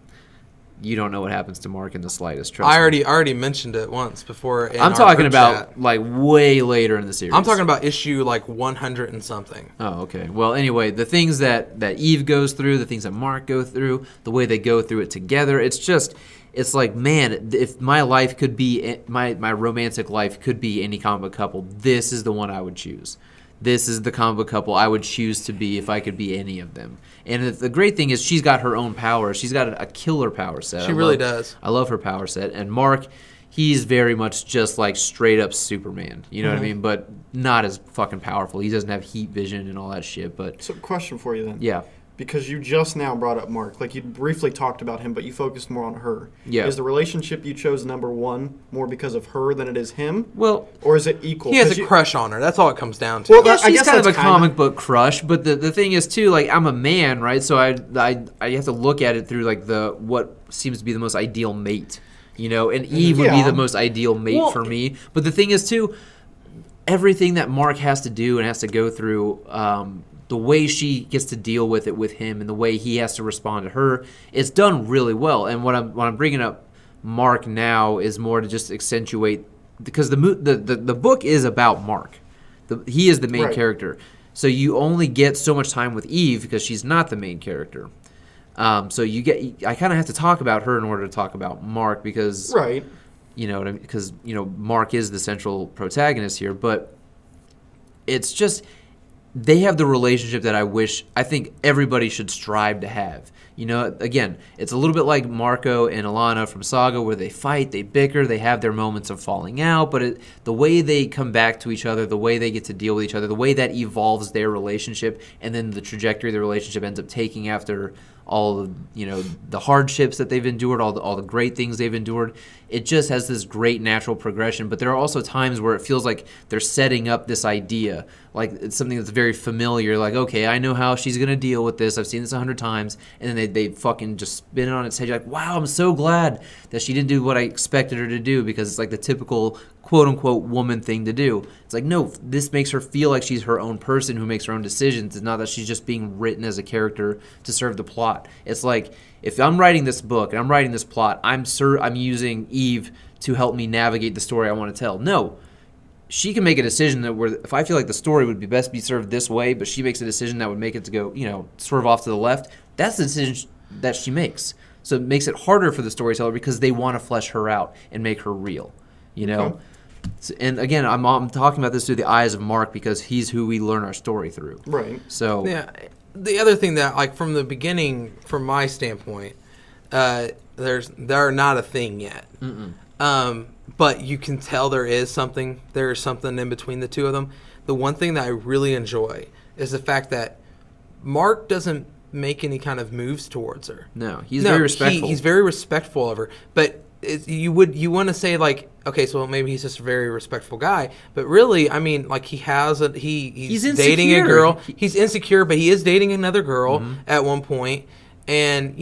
You don't know what happens to Mark in the slightest. Trust me. I already mentioned it once before. In I'm our talking group about chat. like way later in the series. I'm talking about issue like 100 and something. Oh, okay. Well, anyway, the things that Eve goes through, the things that Mark go through, the way they go through it together, it's like, man, if my life could be, my romantic life could be any comic book couple, this is the one I would choose. This is the comic book couple I would choose to be if I could be any of them. And the great thing is she's got her own power. She's got a killer power set. She really does. I love her power set. And Mark, he's very much just like straight up Superman. You know what I mean? But not as fucking powerful. He doesn't have heat vision and all that shit. But So, question for you then. yeah. Because you just now brought up Mark. Like, you briefly talked about him, but you focused more on her. Yeah. Is the relationship you chose number one more because of her than it is him? Well, Or is it equal? He has 'Cause a you- crush on her. That's all it comes down to. Well, yeah, I she's guess kind of a that's kinda- comic book crush, but the thing is too, like I'm a man, right? So I have to look at it through like what seems to be the most ideal mate, you know. And Eve would be Yeah. the most ideal mate for me. But the thing is too, everything that Mark has to do and has to go through, the way she gets to deal with it with him, and the way he has to respond to her, it's done really well. And what I'm bringing up Mark now is more to just accentuate, because the book is about Mark. He is the main Right. character. So you only get so much time with Eve because she's not the main character. So I kind of have to talk about her in order to talk about Mark because Right. you know what I mean? Because Mark is the central protagonist here, but it's just they have the relationship that I think everybody should strive to have. Again, it's a little bit like Marco and Alana from Saga, where they fight, they bicker, they have their moments of falling out, but the way they come back to each other, the way they get to deal with each other, the way that evolves their relationship, and then the trajectory the relationship ends up taking after all of the hardships that they've endured, all the great things they've endured. It just has this great natural progression, but there are also times where it feels like they're setting up this idea, like it's something that's very familiar, like, okay, I know how she's going to deal with this, I've seen this 100 times, and then they fucking just spin it on its head. You're like, wow, I'm so glad that she didn't do what I expected her to do, because it's like the typical quote-unquote woman thing to do. It's like, no, this makes her feel like she's her own person who makes her own decisions. It's not that she's just being written as a character to serve the plot. It's like, if I'm writing this book and I'm writing this plot, I'm using Eve to help me navigate the story I want to tell. No, she can make a decision that if I feel like the story would be best be served this way, but she makes a decision that would make it to go, swerve off to the left, that's the decision that she makes. So it makes it harder for the storyteller because they want to flesh her out and make her real, Okay. And again, I'm talking about this through the eyes of Mark because he's who we learn our story through. Right. So Yeah. The other thing that, like, from the beginning, from my standpoint, they're not a thing yet. But you can tell there is something in between the two of them. The one thing that I really enjoy is the fact that Mark doesn't make any kind of moves towards her. No, he's very respectful. He's very respectful of her. But you want to say, like, okay, so maybe he's just a very respectful guy, but really, I mean, like, he's dating a insecure. girl. He's insecure, but he is dating another girl at one point, and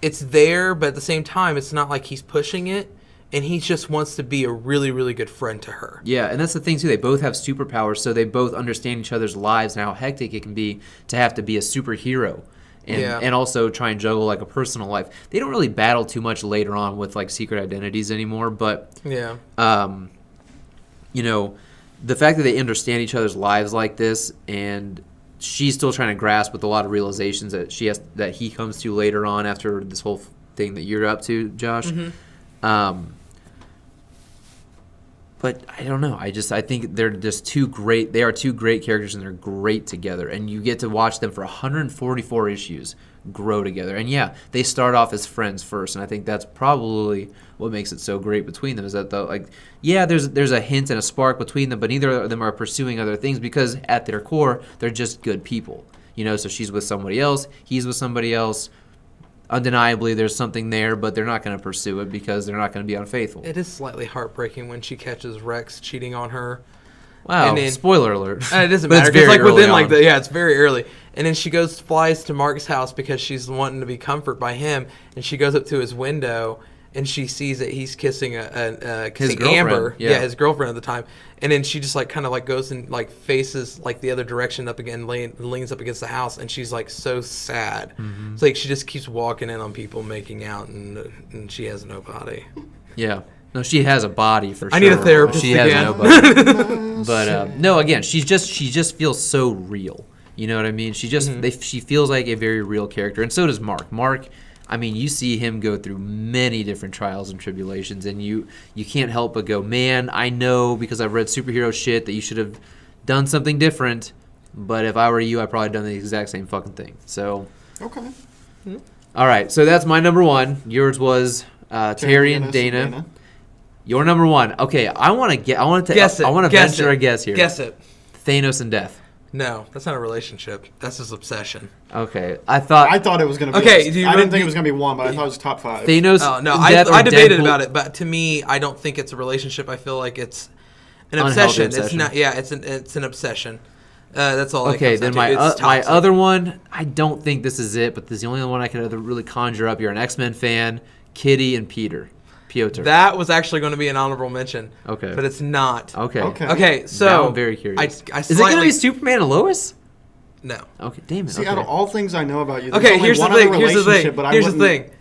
it's there, but at the same time, it's not like he's pushing it, and he just wants to be a really, really good friend to her. Yeah, and that's the thing too. They both have superpowers, so they both understand each other's lives and how hectic it can be to have to be a superhero. And also try and juggle like a personal life. They don't really battle too much later on with like secret identities anymore, but Yeah. the fact that they understand each other's lives like this, and she's still trying to grasp with a lot of realizations that he comes to later on after this whole thing that you're up to, Josh. But I don't know. I think they're just too great. They are two great characters, and they're great together. And you get to watch them for 144 issues grow together. And yeah, they start off as friends first, and I think that's probably what makes it so great between them. Is that there's a hint and a spark between them, but neither of them are pursuing other things because at their core they're just good people. So she's with somebody else, he's with somebody else. Undeniably, there's something there, but they're not going to pursue it because they're not going to be unfaithful. It is slightly heartbreaking when she catches Rex cheating on her. Wow! And then, spoiler alert. It doesn't But matter. it's It's very like within early like on. it's very early. And then she flies to Mark's house because she's wanting to be comforted by him. And she goes up to his window and she sees that he's kissing His girlfriend, Amber, yeah. his girlfriend at the time. And then she just like kind of like goes and like faces like the other direction up again, leans up against the house, and she's like so sad. Mm-hmm. It's like she just keeps walking in on people making out, and she has no body. Yeah. No, she has a body for sure. I need a therapist She again. has no body. But no, again, she just feels so real. You know what I mean? She feels like a very real character, and so does Mark. Mark, I mean, you see him go through many different trials and tribulations, and you can't help but go, man, I know because I've read superhero shit that you should have done something different, but if I were you, I'd probably done the exact same fucking thing. So, Okay. all right, so that's my number one. Yours was Terry and Dana. Your number one. Okay, I want to Guess it. I want to Guess venture it. a guess here. Guess it. Thanos and Death. No, that's not a relationship. That's his obsession. Okay, I thought it was going to be. Okay, I didn't think it was going to be one, but I thought it was top 5. Thanos. Oh no, and Death I or debated Deadpool- about it, but to me, I don't think it's a relationship. I feel like it's an Unhealthy obsession. obsession. It's not. Yeah, it's an obsession. That's all. Okay, it then comes down to. It's my toxic. other one, I don't think this is it, but this is the only one I could really conjure up. You're an X-Men fan, Kitty and Piotr. That was actually going to be an honorable mention. Okay. But it's not. Okay. Okay, so Now I'm very curious. I Is it going to slightly- be Superman and Lois? No. Okay, damn it. See, okay. out of all things I know about you, there's Okay, only here's the one other thing. Here's the relationship, thing. but I Here's the wouldn't- thing.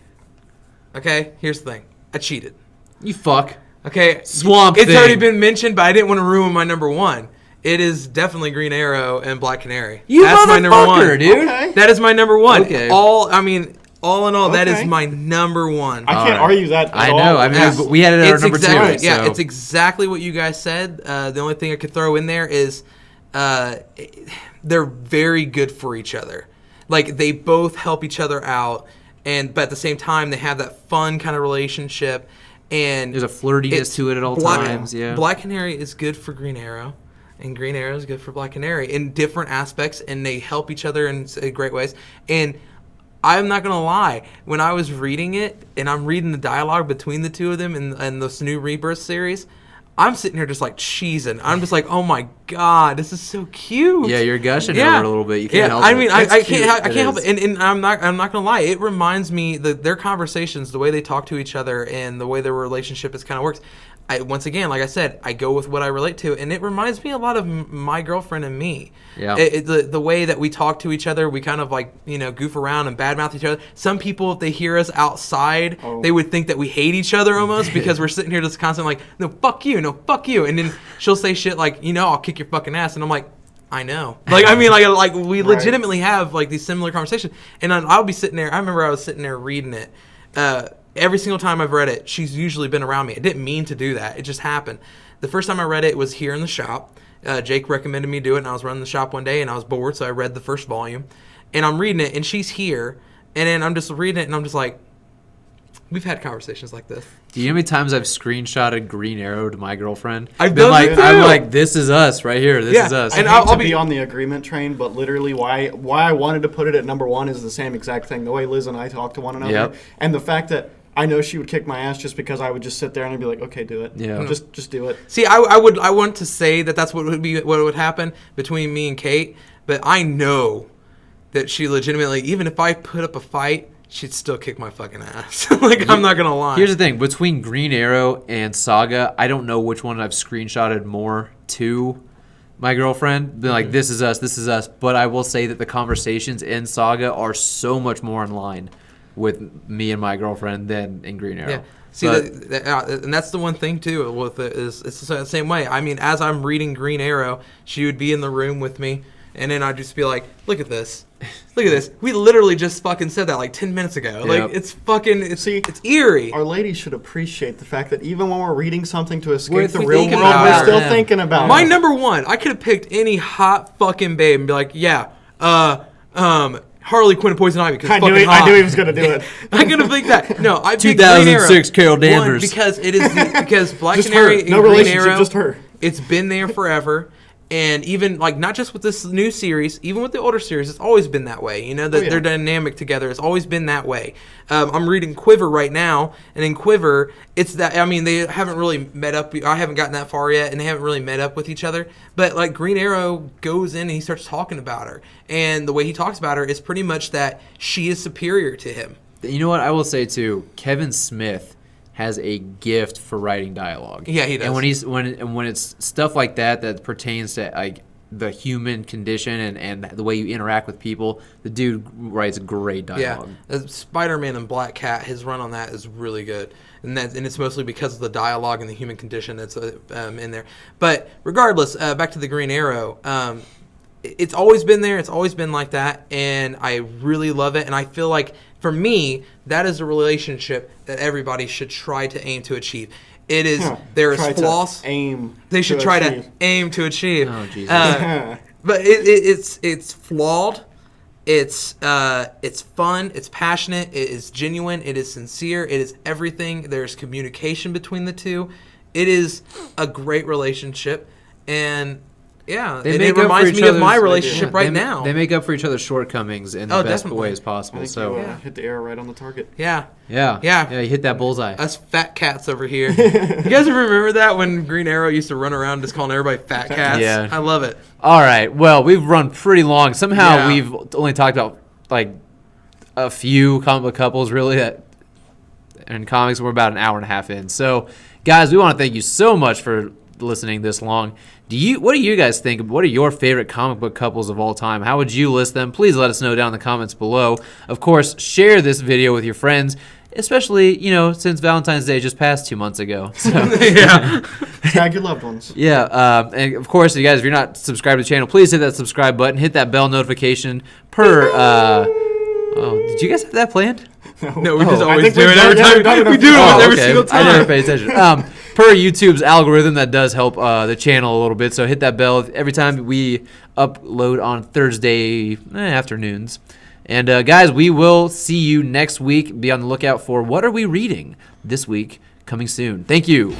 Okay, here's the thing. I cheated. You fuck. Okay. Swamp It's Thing. already been mentioned, but I didn't want to ruin my number one. It is definitely Green Arrow and Black Canary. You That's my number one, motherfucker, dude. Okay. That is my number one. Okay. All in all, that is Okay. my number one. I can't argue that at I all. know. I mean, Yes. we had it at our It's number exactly, two. Yeah, so. it's exactly what you guys said. The only thing I could throw in there is they're very good for each other. Like, they both help each other out, but at the same time, they have that fun kind of relationship. And There's a flirtiness to it at all times. Yeah. Black Canary is good for Green Arrow, and Green Arrow is good for Black Canary in different aspects, and they help each other in great ways. And I'm not gonna lie, when I was reading it, and I'm reading the dialogue between the two of them in this new Rebirth series, I'm sitting here just like cheesing. I'm just like, oh my god, this is so cute. Yeah, you're gushing over it a little bit. You can't help I it. mean, It's I cute. can't It help is. it. And I'm not gonna lie. It reminds me that their conversations, the way they talk to each other, and the way their relationship is kind of works. Once again, like I said, I go with what I relate to, and it reminds me a lot of My Girlfriend and Me. Yeah. The way that we talk to each other, we kind of like goof around and badmouth each other. Some people, if they hear us outside, they would think that we hate each other almost because we're sitting here just constantly like, no, fuck you, and then she'll say shit like, I'll kick your fucking ass, and I'm like, I know. Like, I mean, like we legitimately have like these similar conversations, and I'll be sitting there. I remember I was sitting there reading it. Every single time I've read it, she's usually been around me. I didn't mean to do that. It just happened. The first time I read it was here in the shop. Jake recommended me do it, and I was running the shop one day, and I was bored, so I read the first volume. And I'm reading it, and she's here, and then I'm just reading it, and I'm just like, we've had conversations like this. Do you know how many times I've screenshotted Green Arrow to my girlfriend? I've been done like, it too. I'm like, this is us right here. This Yeah, is us. and I hate I'll to be- be on the agreement train, but literally why I wanted to put it at number one is the same exact thing. The way Liz and I talk to one another, Yep. and the fact that I know she would kick my ass just because I would just sit there and I'd be like, okay, do it. Yeah. Just do it. See, I want to say that that's what would happen between me and Kate, but I know that she legitimately, even if I put up a fight, she'd still kick my fucking ass. Like, I'm not gonna lie. Here's the thing. Between Green Arrow and Saga, I don't know which one I've screenshotted more to my girlfriend. Been like, this is us, this is us. But I will say that the conversations in Saga are so much more in line with me and my girlfriend than in Green Arrow. Yeah. See, But- and that's the one thing too with it is it's the same way. I mean, as I'm reading Green Arrow, she would be in the room with me, and then I'd just be like, "Look at this, look at this." We literally just fucking said that like 10 minutes ago. Like, Yep. it's fucking, it's See, eerie. Our ladies should appreciate the fact that even when we're reading something to We're escape the real thinking world, about we're still them. thinking about My it. number one, I could have picked any hot fucking babe and be like, "Yeah, Harley Quinn and Poison Ivy." 'cause I fucking knew hot. he was gonna do it. I'm gonna think that. No, I picked Green Arrow. 2006 Carol One, Danvers. because it is because Black Just Canary her. and No Green relationship, Arrow, just her. It's been there forever, and even like not just with this new series, even with the older series, it's always been that way. You know that Oh, yeah. their dynamic together has always been that way. I'm reading Quiver right now, and in Quiver, it's that. I mean, they haven't really met up. I haven't gotten that far yet, and they haven't really met up with each other. But like Green Arrow goes in and he starts talking about her, and the way he talks about her is pretty much that she is superior to him. You know what I will say too? Kevin Smith has a gift for writing dialogue. Yeah, he does. And when it's stuff like that pertains to like the human condition and the way you interact with people, the dude writes great dialogue. Yeah, Spider-Man and Black Cat, his run on that is really good, and it's mostly because of the dialogue and the human condition that's in there. But regardless, back to the Green Arrow. It's always been there. It's always been like that, and I really love it. And I feel like for me, that is a relationship that everybody should try to aim to achieve. It is there is Try to flaws. aim. They should to try achieve. to aim to achieve. Oh, Jesus. But it's flawed. It's fun. It's passionate. It is genuine. It is sincere. It is everything. There's communication between the two. It is a great relationship, and yeah, They and make it up for reminds each me of my other's- relationship Yeah, right they- now. They make up for each other's shortcomings in the Oh, best definitely. ways I possible. think So you hit the arrow right on the target. yeah. yeah, you hit that bullseye. Us fat cats over here. You guys remember that when Green Arrow used to run around just calling everybody fat cats? Yeah. I love it. All right. Well, we've run pretty long. Somehow Yeah. we've only talked about like a few comic book couples really that in comics we're about an hour and a half in. So, guys, we want to thank you so much for listening this long. What do you guys think? What are your favorite comic book couples of all time? How would you list them? Please let us know down in the comments below. Of course, share this video with your friends. especially, since Valentine's Day just passed 2 months ago. So, Yeah. Tag your loved ones. yeah. And of course, you guys, if you're not subscribed to the channel, please hit that subscribe button, hit that bell notification per. Oh, did you guys have that planned? No, we just Oh, always think do we've it every done time. it We do it before. every single time. I never pay attention. Per YouTube's algorithm, that does help the channel a little bit. So hit that bell every time we upload on Thursday afternoons. And guys, we will see you next week. Be on the lookout for What Are We Reading this week, coming soon. Thank you.